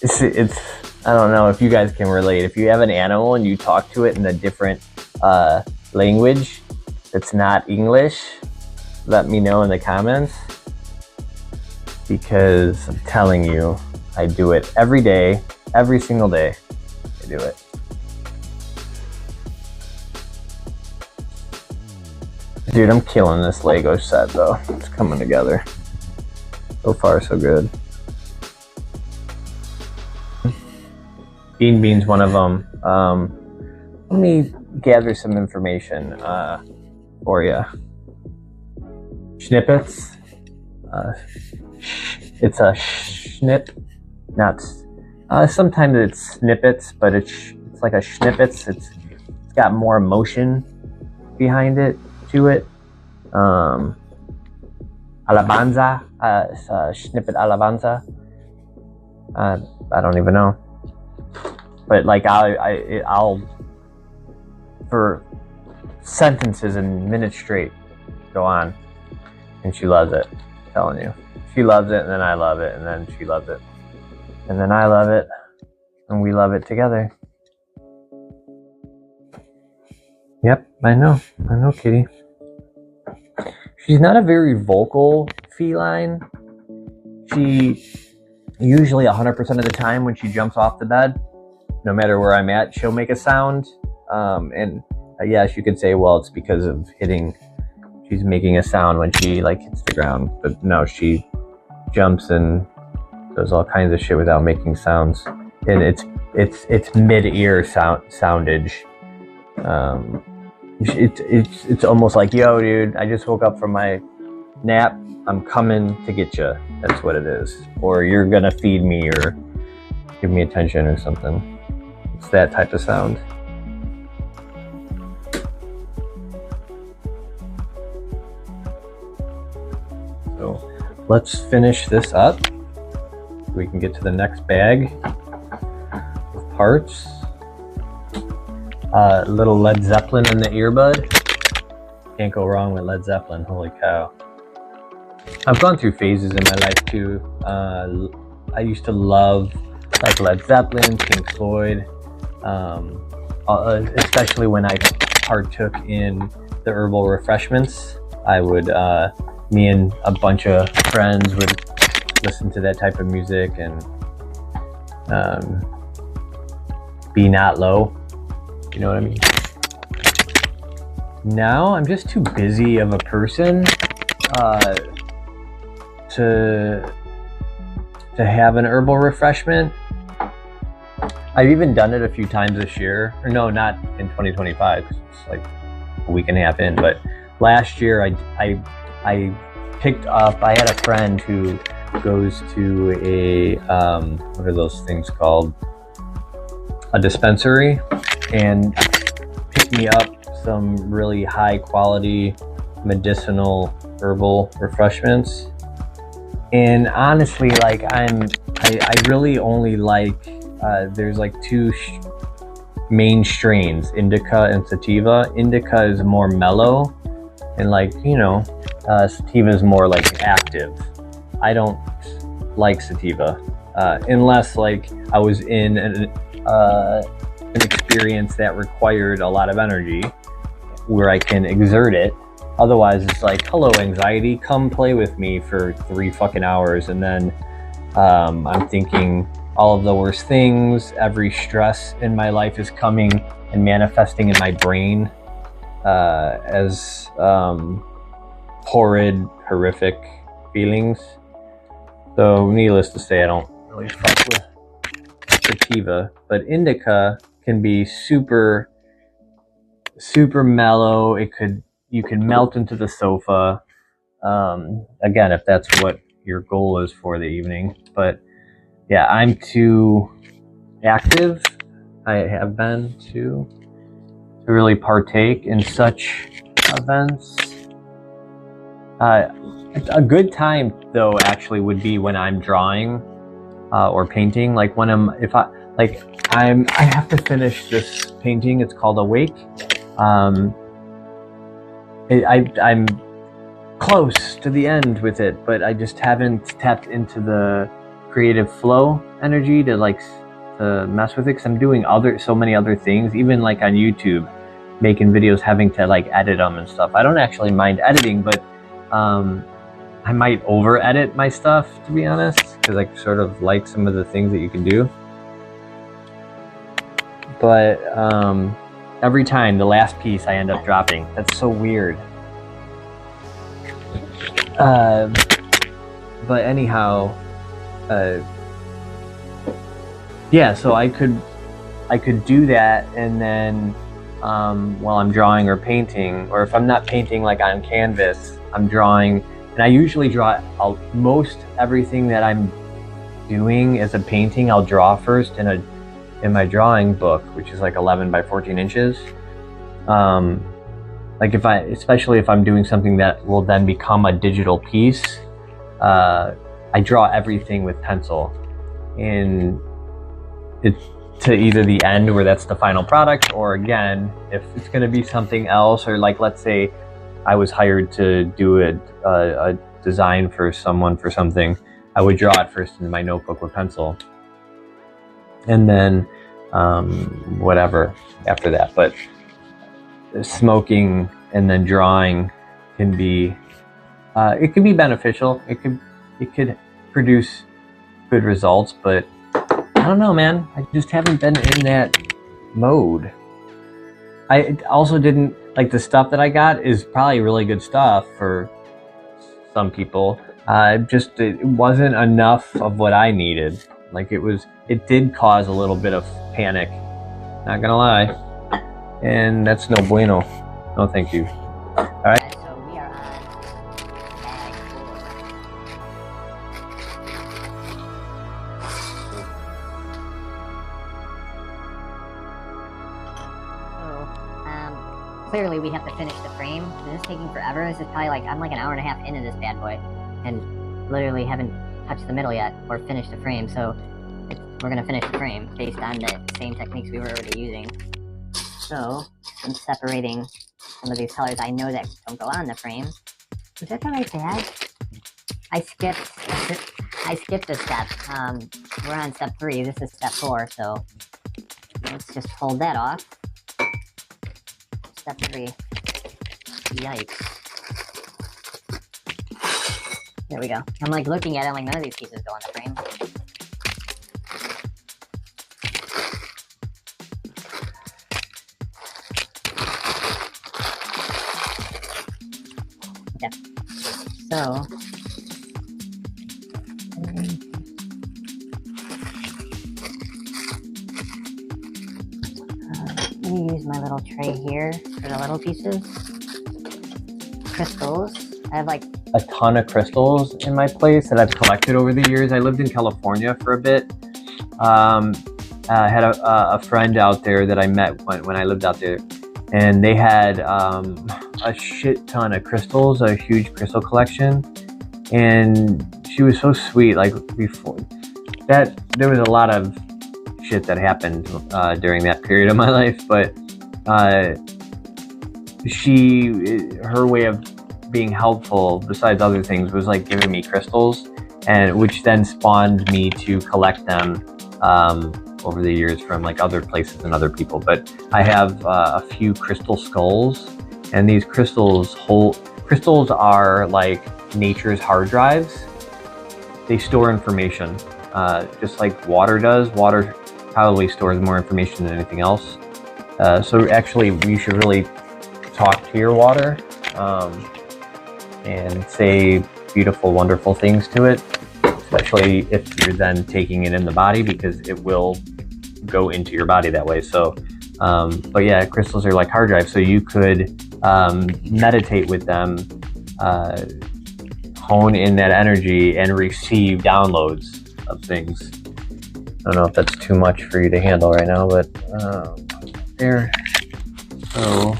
It's I don't know if you guys can relate. If you have an animal and you talk to it in a different language that's not English, let me know in the comments, because I'm telling you, I do it every day, every single day. I do it. Dude, I'm killing this Lego set though. It's coming together. So far, so good. Bean Bean's one of them. Let me gather some information for you. Snippets. It's a snip, not. Sometimes it's snippets, but it's like a snippets. It's got more emotion behind it to it. Alabanza, snippet alabanza. I don't even know, but like I'll for sentences and minutes straight go on, and she loves it. I'm telling you, she loves it, and then I love it, and then she loves it. And then I love it, and we love it together. Yep, I know, Kitty. She's not a very vocal feline. She usually 100% of the time when she jumps off the bed, no matter where I'm at, she'll make a sound. And yes, you could say, well, it's because of hitting. She's making a sound when she like hits the ground, but no, she jumps and does all kinds of shit without making sounds, and it's mid-ear soundage. It's almost like, yo, dude, I just woke up from my nap. I'm coming to get you. That's what it is. Or you're gonna feed me or give me attention or something. It's that type of sound. So let's finish this up. We can get to the next bag of parts. Little Led Zeppelin in the earbud. Can't go wrong with Led Zeppelin, holy cow. I've gone through phases in my life too. I used to love like Led Zeppelin, Pink Floyd, especially when I partook in the herbal refreshments. I would, me and a bunch of friends would listen to that type of music and be not low, you know what I mean? Now I'm just too busy of a person to have an herbal refreshment. I've even done it a few times this year, or no, not in 2025, 'cause it's like a week and a half in, but last year I picked up, I had a friend who goes to a, what are those things called? A dispensary, and picked me up some really high quality medicinal herbal refreshments. And honestly, like I really only like, there's like two main strains, indica and sativa. Indica is more mellow, and like, you know, sativa is more like active. I don't like sativa, unless like I was in an experience that required a lot of energy where I can exert it. Otherwise, it's like, hello anxiety, come play with me for 3 fucking hours, and then I'm thinking all of the worst things. Every stress in my life is coming and manifesting in my brain as horrid, horrific feelings. So needless to say, I don't really fuck with sativa, but indica can be super mellow. You can melt into the sofa, again, if that's what your goal is for the evening. But yeah, I'm too active, I have been to really partake in such events. A good time though actually would be when I'm drawing or painting. Like when I have to finish this painting. It's called Awake. I'm close to the end with it, but I just haven't tapped into the creative flow energy to mess with it, because I'm doing so many other things, even like on YouTube, making videos, having to like edit them and stuff. I don't actually mind editing, but I might over edit my stuff, to be honest, because I sort of like some of the things that you can do. But every time, the last piece I end up dropping. That's so weird. But anyhow, yeah, so I could do that, and then while I'm drawing or painting, or if I'm not painting like on canvas, I'm drawing. And I usually draw most everything that I'm doing as a painting. I'll draw first in my drawing book, which is like 11 by 14 inches. Like especially if I'm doing something that will then become a digital piece, I draw everything with pencil, and it's to either the end where that's the final product, or again, if it's going to be something else, or like let's say I was hired to do a design for someone for something, I would draw it first in my notebook with pencil, and then whatever after that. But smoking and then drawing can be it can be beneficial. It could produce good results, but I don't know, man. I just haven't been in that mode. I also didn't like the stuff that I got is probably really good stuff for some people. It wasn't enough of what I needed. Like it did cause a little bit of panic, not gonna lie, and that's no bueno. No, thank you. All right. So we are on bag 4. So clearly we have to finish the frame. This is taking forever. This is probably like, I'm like an hour and a half into this bad boy, and literally haven't touched the middle yet or finished the frame. So we're gonna finish the frame based on the same techniques we were already using. So I'm separating some of these colors I know that don't go on the frame. Is that the right bag? I skipped a step. We're on step 3. This is step 4. So let's just hold that off. Step 3. Yikes. There we go. I'm like looking at it, I'm like, none of these pieces go on the frame. Okay. So let me use my little tray here for the little pieces. Crystals. I have like a ton of crystals in my place that I've collected over the years. I lived in California for a bit. I had a friend out there that I met when I lived out there, and they had a shit ton of crystals, a huge crystal collection, and she was so sweet. Like, before that, there was a lot of shit that happened during that period of my life, but her way of being helpful, besides other things, was like giving me crystals, and which then spawned me to collect them over the years from like other places and other people. But I have a few crystal skulls, and these crystals are like nature's hard drives. They store information, just like water does. Water probably stores more information than anything else. So actually, you should really talk to your water and say beautiful, wonderful things to it, especially if you're then taking it in the body, because it will go into your body that way. So, but yeah, crystals are like hard drives, so you could meditate with them, hone in that energy, and receive downloads of things. I don't know if that's too much for you to handle right now, but there. So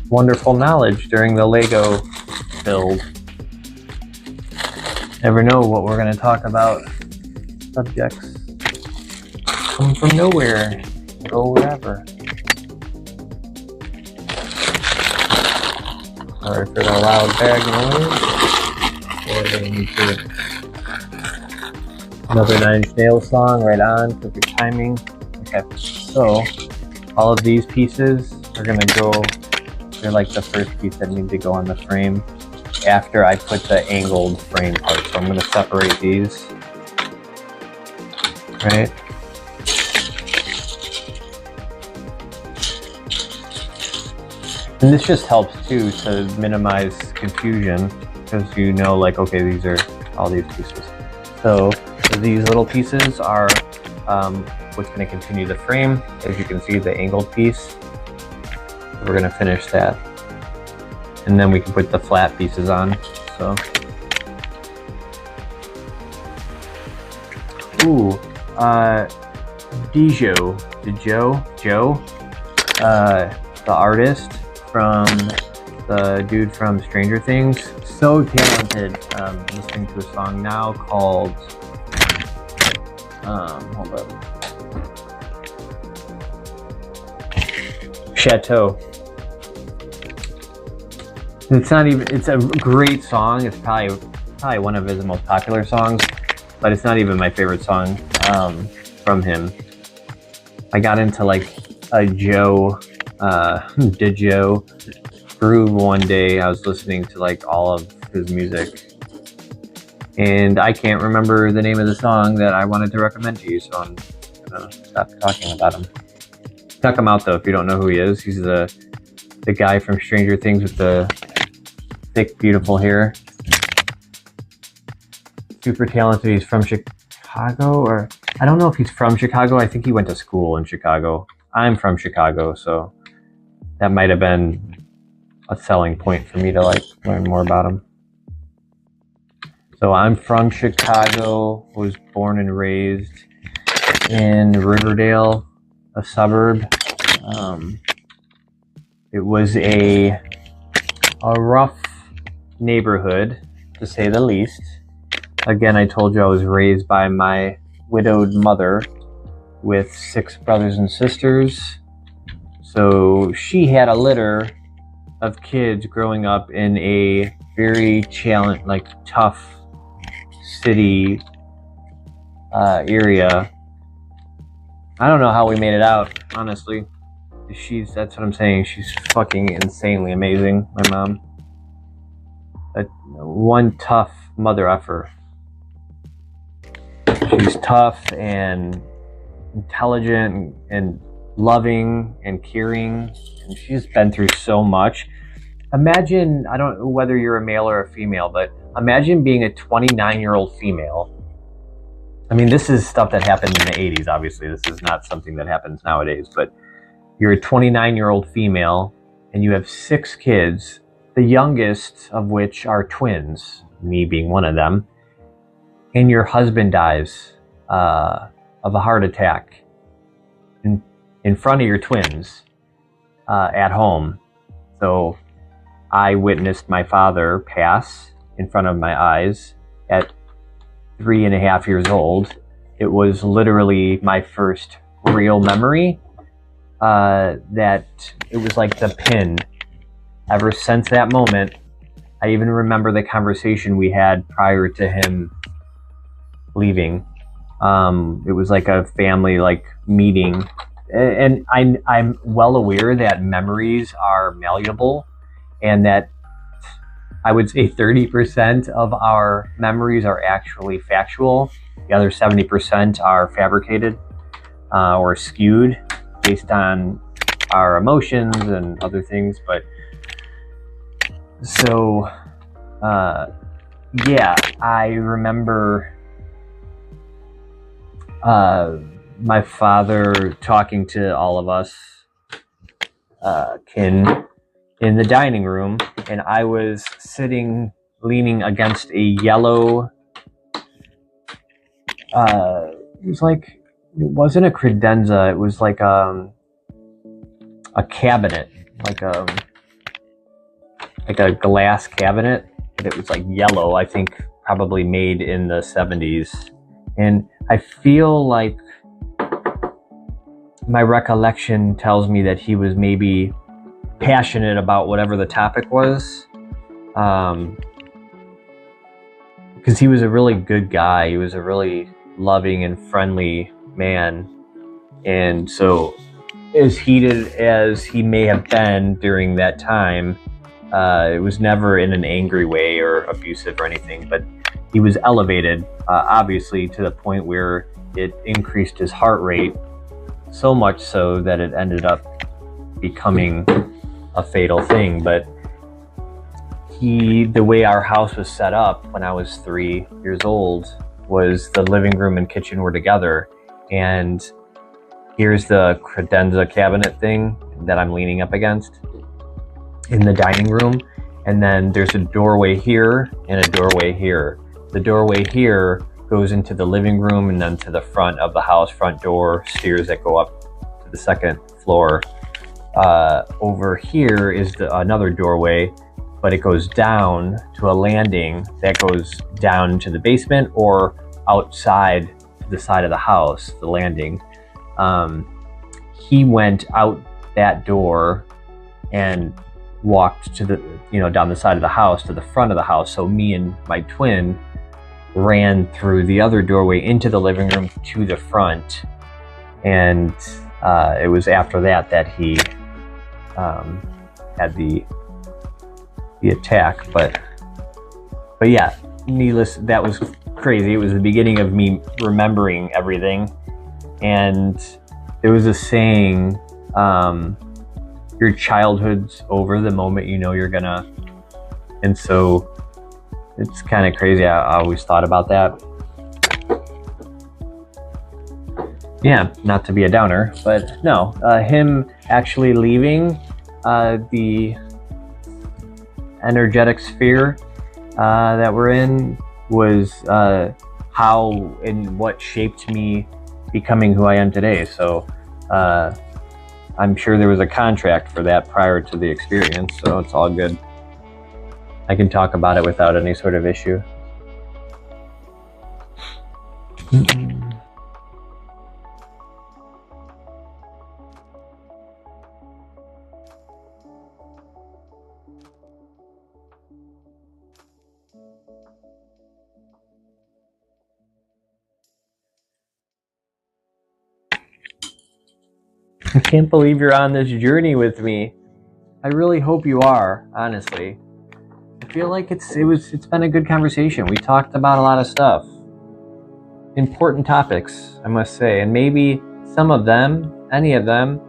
wonderful knowledge during the Lego build. Never know what we're going to talk about. Subjects come from nowhere, go wherever. Sorry for the loud bag noise. Another Nine Inch Nails song, right on, perfect timing. Okay, so all of these pieces are going to go, they're like the first piece that need to go on the frame after I put the angled frame part. So I'm going to separate these, right? And this just helps too to minimize confusion, because you know, like, okay, these are all these pieces. So these little pieces are what's going to continue the frame. As you can see, the angled piece, we're going to finish that. And then we can put the flat pieces on. So, ooh, Joe, the artist from the dude from Stranger Things, so talented. Listening to a song now called, hold up, Chateau. It's not even, it's a great song. It's probably one of his most popular songs, but it's not even my favorite song from him. I got into like a Joe groove one day. I was listening to like all of his music, and I can't remember the name of the song that I wanted to recommend to you, so I'm gonna stop talking about him. Check him out though if you don't know who he is. He's the guy from Stranger Things with the thick, beautiful hair. Super talented. He's from Chicago, or I don't know if he's from Chicago. I think he went to school in Chicago. I'm from Chicago, so that might have been a selling point for me to like learn more about him. So I'm from Chicago, was born and raised in Riverdale, a suburb. It was a rough neighborhood, to say the least. Again, I told you I was raised by my widowed mother with 6 brothers and sisters. So she had a litter of kids growing up in a very tough city area. I don't know how we made it out, honestly. That's what I'm saying. She's fucking insanely amazing, my mom. But one tough mother effer. She's tough and intelligent and loving and caring, and she's been through so much. Imagine, I don't know whether you're a male or a female, but imagine being a 29-year-old female. I mean, this is stuff that happened in the 80s, obviously. This is not something that happens nowadays, but you're a 29-year-old female and you have 6 kids, the youngest of which are twins, me being one of them, and your husband dies of a heart attack in front of your twins at home. So I witnessed my father pass in front of my eyes at 3.5 years old. It was literally my first real memory that it was like the pin. Ever since that moment, I even remember the conversation we had prior to him leaving. It was like a family meeting, and I'm well aware that memories are malleable, and that I would say 30% of our memories are actually factual. The other 70% are fabricated or skewed based on our emotions and other things. But so yeah, I remember my father talking to all of us kin in the dining room, and I was sitting leaning against a yellow it wasn't a credenza, it was like a cabinet, like a glass cabinet, but it was like yellow, I think probably made in the 70s. And I feel like my recollection tells me that he was maybe passionate about whatever the topic was, because he was a really good guy. He was a really loving and friendly man. And so as heated as he may have been during that time, it was never in an angry way or abusive or anything, but he was elevated, obviously, to the point where it increased his heart rate, so much so that it ended up becoming a fatal thing. But the way our house was set up when I was 3 years old was the living room and kitchen were together, and here's the credenza cabinet thing that I'm leaning up against in the dining room, and then there's a doorway here and a doorway here. The doorway here goes into the living room and then to the front of the house, front door, stairs that go up to the second floor. Over here is another doorway, but it goes down to a landing that goes down to the basement or outside to the side of the house, the landing. He went out that door and walked to the, down the side of the house to the front of the house. So me and my twin ran through the other doorway into the living room to the front. And it was after that he had the attack. But yeah, needless, that was crazy. It was the beginning of me remembering everything. And there was a saying, your childhood's over the moment you know you're gonna. And so it's kind of crazy. I always thought about that. Yeah, not to be a downer, but no, him actually leaving the energetic sphere that we're in was how and what shaped me becoming who I am today. So I'm sure there was a contract for that prior to the experience, so it's all good. I can talk about it without any sort of issue. I can't believe you're on this journey with me. I really hope you are, honestly. I feel like it's been a good conversation. We talked about a lot of stuff. Important topics, I must say, and maybe some of them, any of them,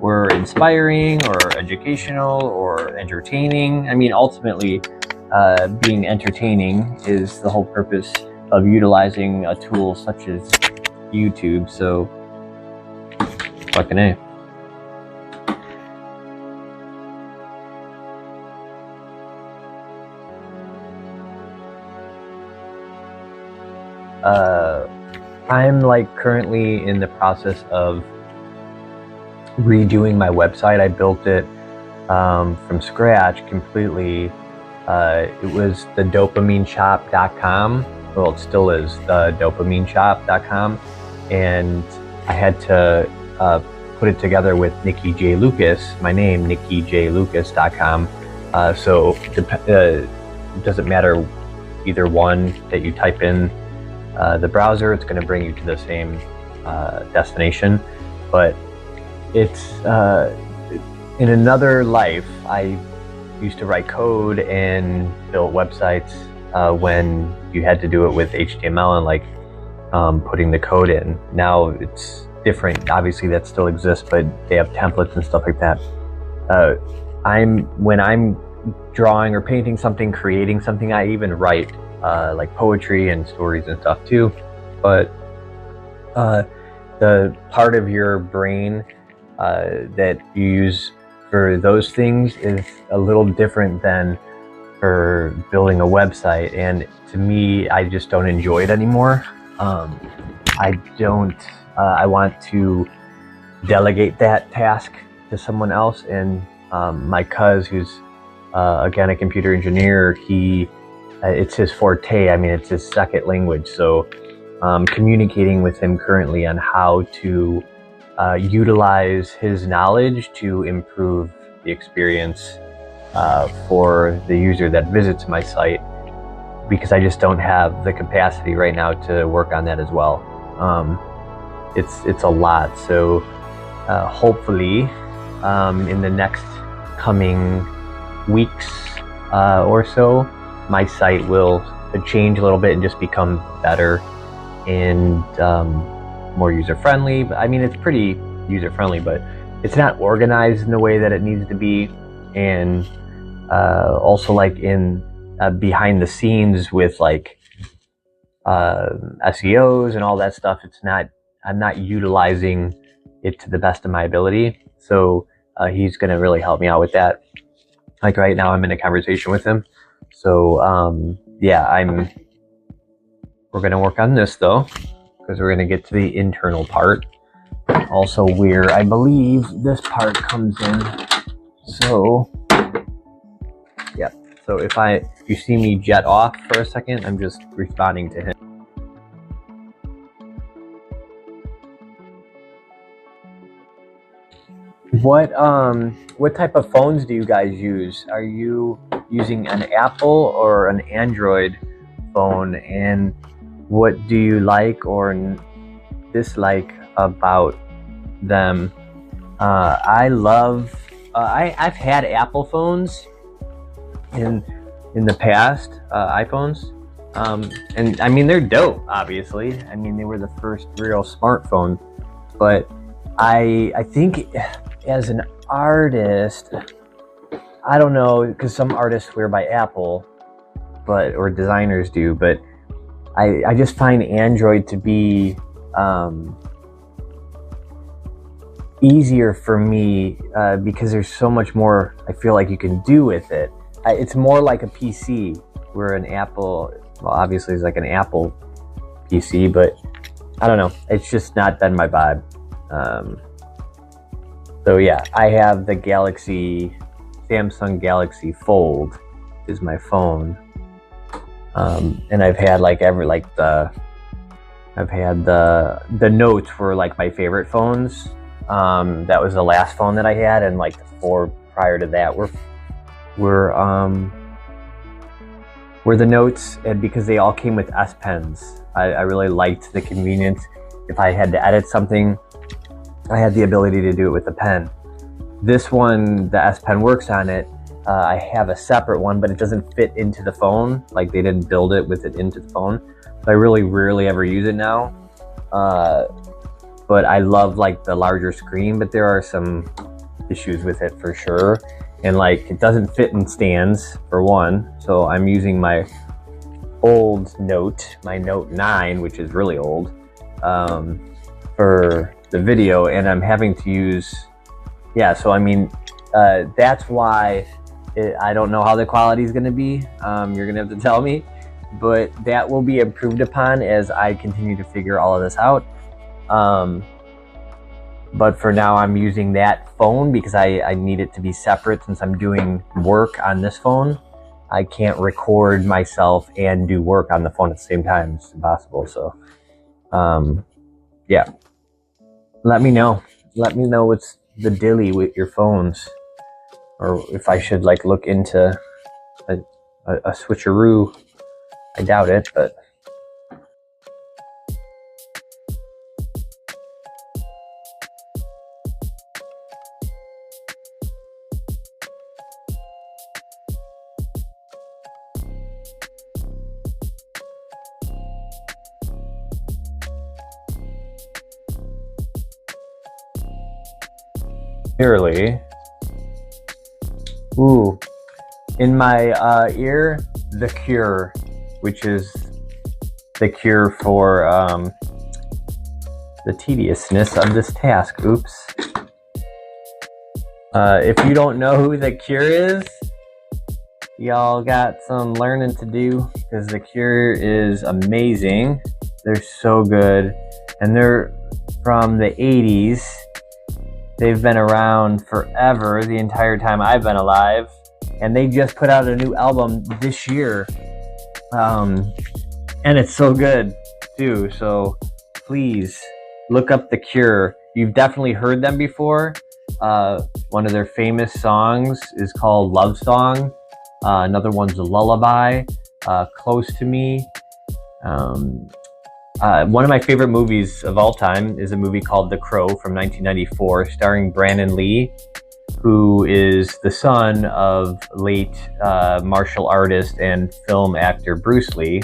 were inspiring or educational or entertaining. I mean, ultimately, being entertaining is the whole purpose of utilizing a tool such as YouTube. So fucking A. I'm like currently in the process of redoing my website. I built it from scratch completely. It was the dopamineshop.com. Well, it still is the dopamineshop.com. And I had to put it together with Nikki J. Lucas, my name, NikkiJLucas.com. So it doesn't matter either one that you type in the browser, it's going to bring you to the same destination. But it's in another life, I used to write code and build websites when you had to do it with HTML and like putting the code in. Now it's different. Obviously that still exists, but they have templates and stuff like that. When I'm drawing or painting something, creating something, I even write like poetry and stories and stuff too. But the part of your brain that you use for those things is a little different than for building a website, and to me, I just don't enjoy it anymore. I want to delegate that task to someone else, and my cuz, who's again a computer engineer, it's his forte. I mean, it's his second language, so communicating with him currently on how to utilize his knowledge to improve the experience for the user that visits my site, because I just don't have the capacity right now to work on that as well. It's a lot. So hopefully in the next coming weeks or so, my site will change a little bit and just become better and more user-friendly. But I mean, it's pretty user-friendly, but it's not organized in the way that it needs to be. And also like in behind the scenes with like SEOs and all that stuff, I'm not utilizing it to the best of my ability. So he's going to really help me out with that. Like right now I'm in a conversation with him. So yeah, we're going to work on this though, because we're going to get to the internal part. Also where I believe this part comes in. So yeah, so if you see me jet off for a second, I'm just responding to him. What type of phones do you guys use? Are you using an Apple or an Android phone, and what do you like or dislike about them? I've had Apple phones in the past, iPhones, and I mean, they're dope, obviously. I mean, they were the first real smartphone, but I think as an artist, I don't know, because some artists swear by Apple, or designers do, but I just find Android to be easier for me because there's so much more I feel like you can do with it. It's more like a PC, where an Apple, well, obviously it's like an Apple PC, but I don't know, it's just not been my vibe. So yeah, I have the Samsung Galaxy Fold is my phone, and I've had like the Notes were like my favorite phones. That was the last phone that I had, and like the 4 prior to that were the Notes, and because they all came with S Pens, I really liked the convenience. If I had to edit something, I had the ability to do it with a pen. This one, the S Pen works on it. I have a separate one, but it doesn't fit into the phone. Like, they didn't build it with it into the phone. So I really rarely ever use it now. But I love like the larger screen, but there are some issues with it for sure. And like, it doesn't fit in stands for one. So I'm using my old Note, my Note 9, which is really old, for the video, and I'm having to use, yeah, so I mean, that's why I don't know how the quality is going to be. You're going to have to tell me. but that will be improved upon as I continue to figure all of this out. But for now, I'm using that phone because I need it to be separate since I'm doing work on this phone. I can't record myself and do work on the phone at the same time. It's impossible. So, yeah. Let me know. Let me know what's the dilly with your phones, or if I should like look into a switcheroo. I doubt it, but. Clearly. Ooh. In my ear, The Cure, which is the cure for the tediousness of this task. Oops. If you don't know who The Cure is, y'all got some learning to do, because The Cure is amazing. They're so good. And they're from the 80s. They've been around forever, the entire time I've been alive. And they just put out a new album this year. And it's so good, too. So please look up The Cure. You've definitely heard them before. One of their famous songs is called Love Song. Another one's a Lullaby. Close to Me. One of my favorite movies of all time is a movie called The Crow from 1994, starring Brandon Lee, who is the son of late martial artist and film actor Bruce Lee.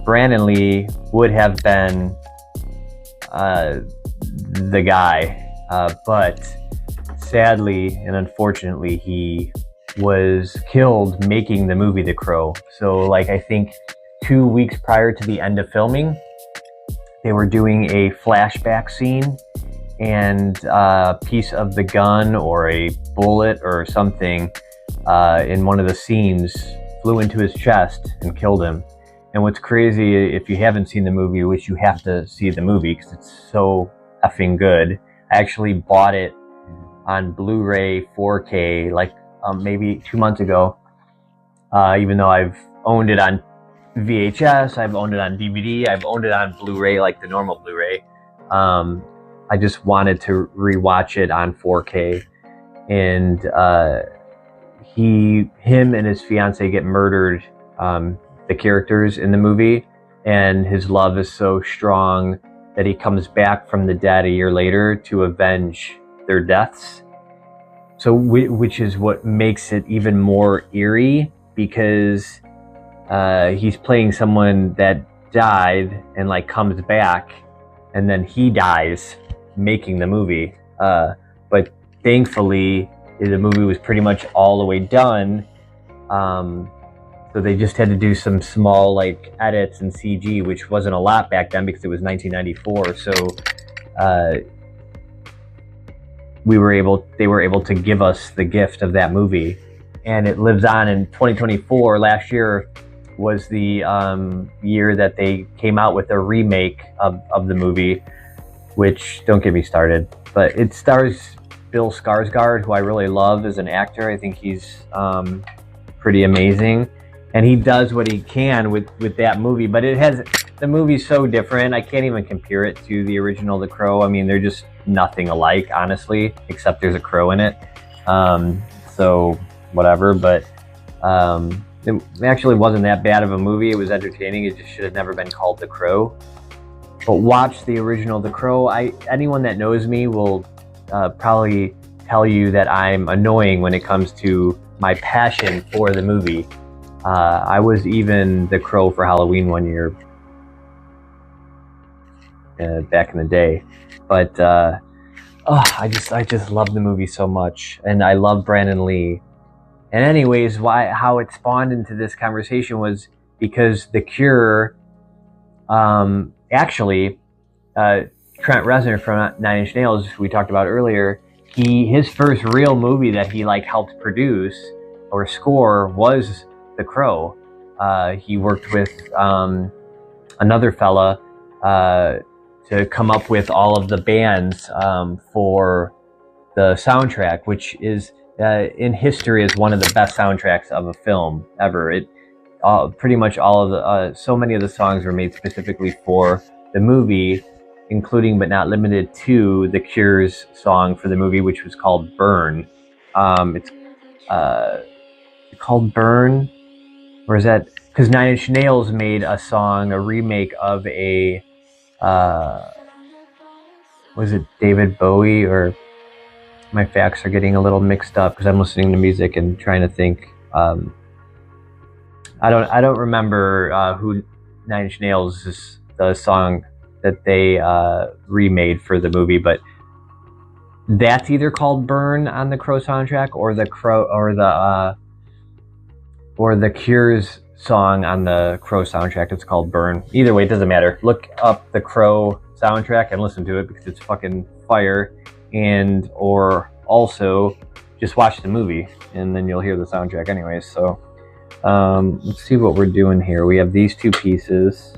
Brandon Lee would have been the guy, but sadly and unfortunately, he was killed making the movie The Crow. So, like, I think 2 weeks prior to the end of filming, they were doing a flashback scene, and a piece of the gun or a bullet or something in one of the scenes flew into his chest and killed him. And what's crazy, if you haven't seen the movie, which you have to see the movie because it's so effing good. I actually bought it on Blu-ray 4K like maybe 2 months ago, even though I've owned it on VHS, I've owned it on DVD, I've owned it on Blu-ray, like the normal Blu-ray. I just wanted to rewatch it on 4K, and him and his fiance get murdered, the characters in the movie, and his love is so strong that he comes back from the dead a year later to avenge their deaths. So, which is what makes it even more eerie, because he's playing someone that died and like comes back, and then he dies making the movie. But thankfully, the movie was pretty much all the way done. So they just had to do some small like edits and CG, which wasn't a lot back then because it was 1994. So they were able to give us the gift of that movie, and it lives on in 2024. Last year was the year that they came out with a remake of the movie, which, don't get me started, but it stars Bill Skarsgård, who I really love as an actor. I think he's pretty amazing, and he does what he can with that movie, but the movie's so different. I can't even compare it to the original The Crow. I mean, they're just nothing alike, honestly, except there's a crow in it. So whatever, but it actually wasn't that bad of a movie. It was entertaining. It just should have never been called The Crow. But watch the original The Crow. Anyone that knows me will probably tell you that I'm annoying when it comes to my passion for the movie. I was even The Crow for Halloween one year back in the day. But I just love the movie so much, and I love Brandon Lee. And anyways, how it spawned into this conversation was because The Cure, actually, Trent Reznor from Nine Inch Nails, we talked about earlier, his first real movie that he like helped produce or score was The Crow. he worked with another fella to come up with all of the bands for the soundtrack, which is in history is one of the best soundtracks of a film ever. It pretty much all of the so many of the songs were made specifically for the movie, including but not limited to The Cure's song for the movie, which was called Burn. It's called Burn, or is that because Nine Inch Nails made a song, a remake of a was it David Bowie, or my facts are getting a little mixed up because I'm listening to music and trying to think. I don't remember who Nine Inch Nails is, the song that they remade for the movie, but that's either called Burn on the Crow soundtrack, or the Cure's song on the Crow soundtrack. It's called Burn. Either way, it doesn't matter. Look up the Crow soundtrack and listen to it because it's fucking fire. And or also just watch the movie and then you'll hear the soundtrack anyways. So let's see what we're doing here. We have these two pieces.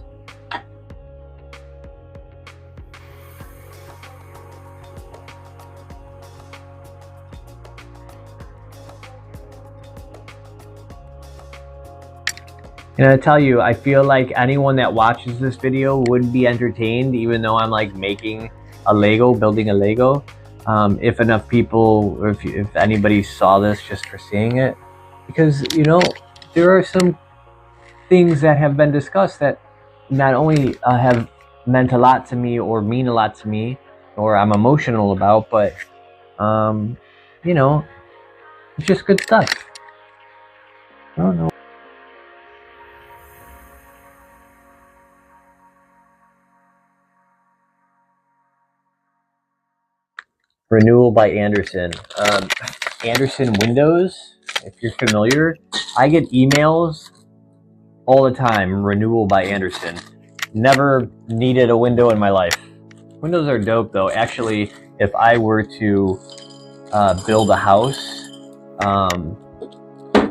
And I tell you, I feel like anyone that watches this video would be entertained, even though I'm like making a Lego, building a Lego. If enough people, or if anybody saw this just for seeing it, because you know there are some things that have been discussed that not only have meant a lot to me or mean a lot to me, or I'm emotional about, but you know, it's just good stuff. I don't know. Renewal by Anderson. Anderson Windows, if you're familiar, I get emails all the time. Renewal by Anderson. Never needed a window in my life. Windows are dope though. Actually, if I were to build a house,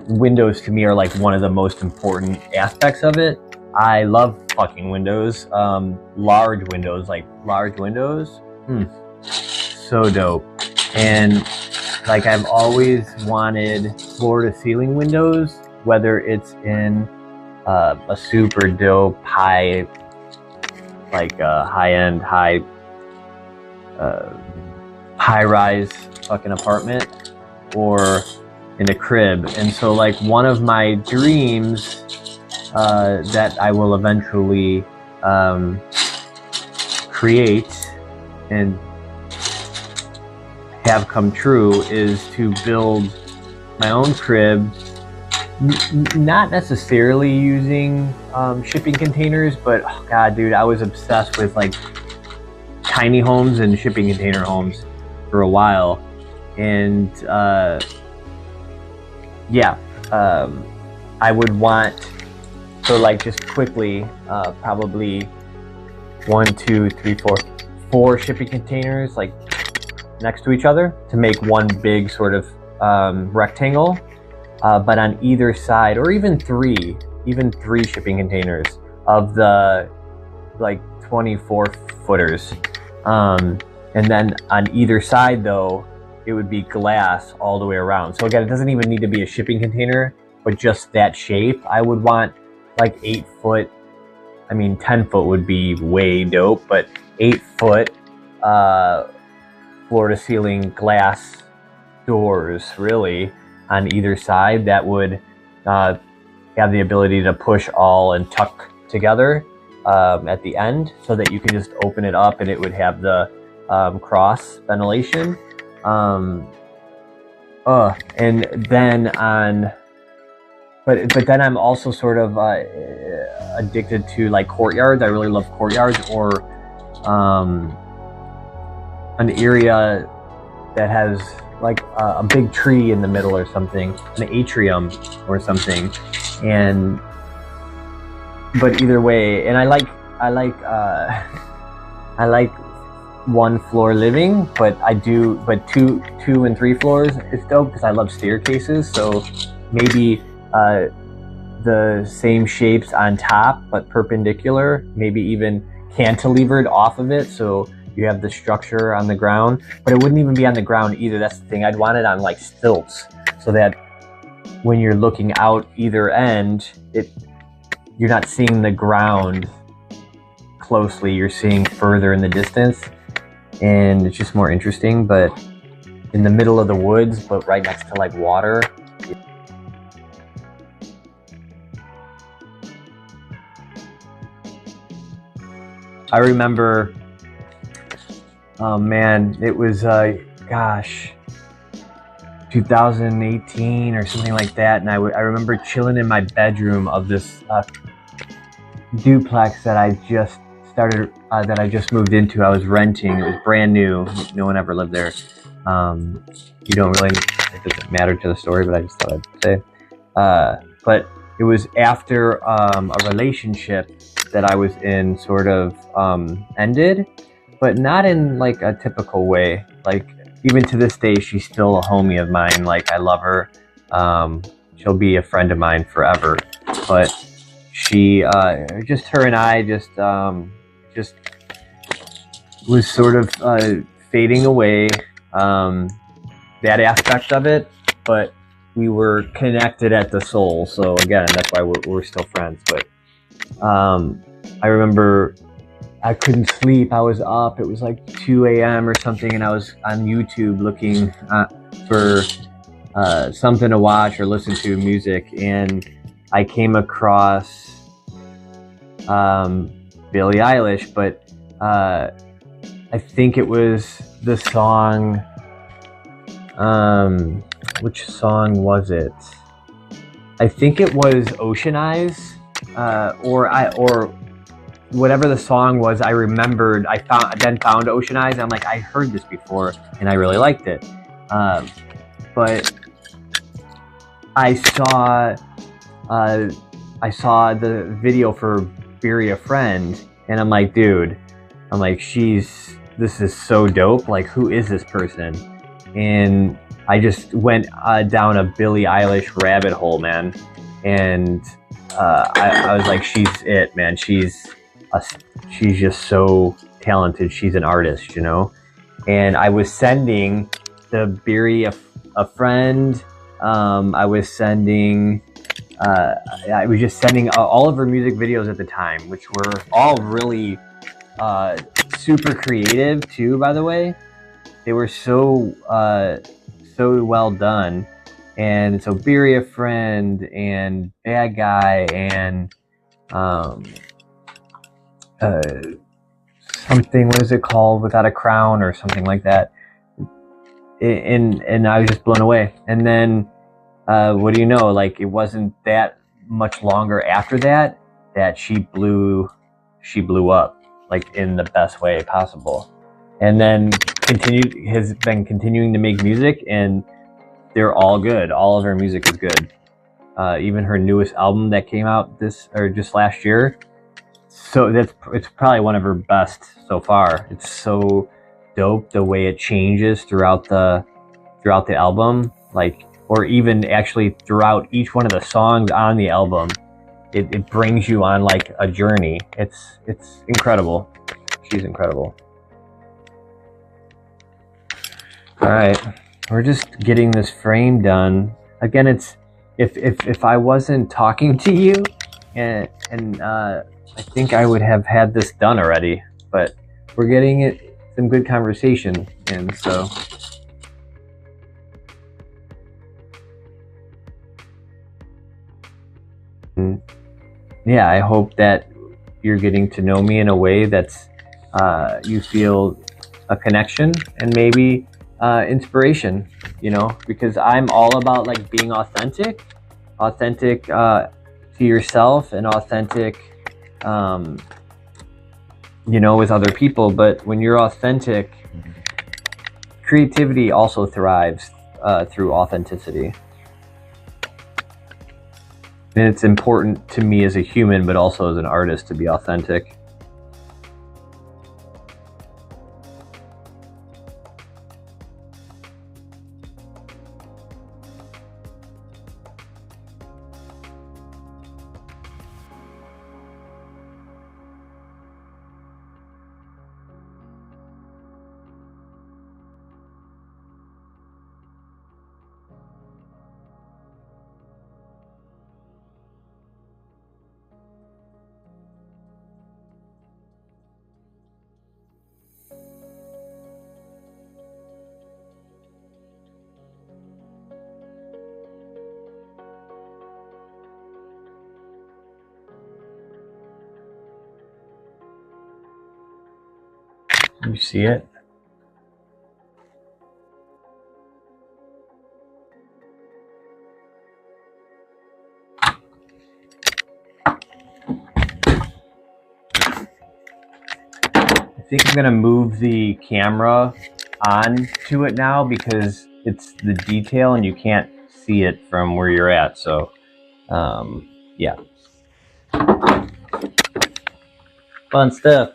windows to me are like one of the most important aspects of it. I love fucking windows. Large windows, like large windows. So dope. And like I've always wanted floor to ceiling windows, whether it's in a super dope high, like high-end, high-rise fucking apartment, or in a crib. And so like one of my dreams that I will eventually create and have come true is to build my own crib, not necessarily using shipping containers, but oh god dude, I was obsessed with like tiny homes and shipping container homes for a while. And yeah, I would want, so like just quickly, probably 1, 2, 3, 4 shipping containers like next to each other to make one big sort of rectangle, but on either side, or even three shipping containers of the like 24 footers, and then on either side though it would be glass all the way around. So again, it doesn't even need to be a shipping container, but just that shape. I would want like 8 foot, I mean 10 foot would be way dope, but 8 foot floor to ceiling glass doors really on either side that would have the ability to push all and tuck together at the end, so that you can just open it up and it would have the cross ventilation. And then on, but then I'm also sort of addicted to like courtyards. I really love courtyards, or an area that has like a big tree in the middle or something, an atrium or something. And but either way, and I like one floor living, but two and three floors is dope because I love staircases. So maybe the same shapes on top, but perpendicular, maybe even cantilevered off of it. So you have the structure on the ground, but it wouldn't even be on the ground either. That's the thing. I'd want it on like stilts so that when you're looking out either end, you're not seeing the ground closely. You're seeing further in the distance, and it's just more interesting. But in the middle of the woods, but right next to like water. I remember, oh man, it was, gosh, 2018 or something like that. And I remember chilling in my bedroom of this duplex that I just started, that I just moved into. I was renting. It was brand new. No one ever lived there. You don't really, it doesn't matter to the story, but I just thought I'd say. But it was after a relationship that I was in sort of ended, but not in like a typical way. Like even to this day, she's still a homie of mine. Like I love her. She'll be a friend of mine forever. But she, just her and I, just was sort of fading away. That aspect of it, but we were connected at the soul. So again, that's why we're still friends. But I remember I couldn't sleep. I was up. It was like 2 a.m. or something, and I was on YouTube looking for something to watch or listen to music, and I came across Billie Eilish, but I think it was the song. Which song was it? I think it was Ocean Eyes, or whatever the song was. I remembered. I found Ocean Eyes. I'm like, I heard this before, and I really liked it. But I saw the video for Bury a Friend, and I'm like, dude, this is so dope. Like, who is this person? And I just went down a Billie Eilish rabbit hole, man. And I was like, she's it, man. She's just so talented. She's an artist, you know. And I was sending the Bury a Friend. I was just sending all of her music videos at the time, which were all really super creative too, by the way. They were so well done. And so Bury a Friend and Bad Guy and something, what is it called, Without a Crown or something like that. And I was just blown away. And then what do you know, like it wasn't that much longer after that she blew up, like in the best way possible. And then has been continuing to make music, and they're all good. All of her music is good. Even her newest album that came out just last year. So it's probably one of her best so far. It's so dope the way it changes throughout the album, like, or even actually throughout each one of the songs on the album. It brings you on like a journey. It's incredible. She's incredible. All right, we're just getting this frame done. Again, it's if I wasn't talking to you, and I think I would have had this done already. But we're getting some good conversation, and so. Yeah, I hope that you're getting to know me in a way that's you feel a connection and maybe inspiration, you know, because I'm all about like being authentic to yourself and authentic, you know, with other people. But when you're authentic, creativity also thrives through authenticity. And it's important to me as a human, but also as an artist, to be authentic. You see it? I think I'm gonna move the camera on to it now because it's the detail and you can't see it from where you're at. So, yeah. Fun stuff.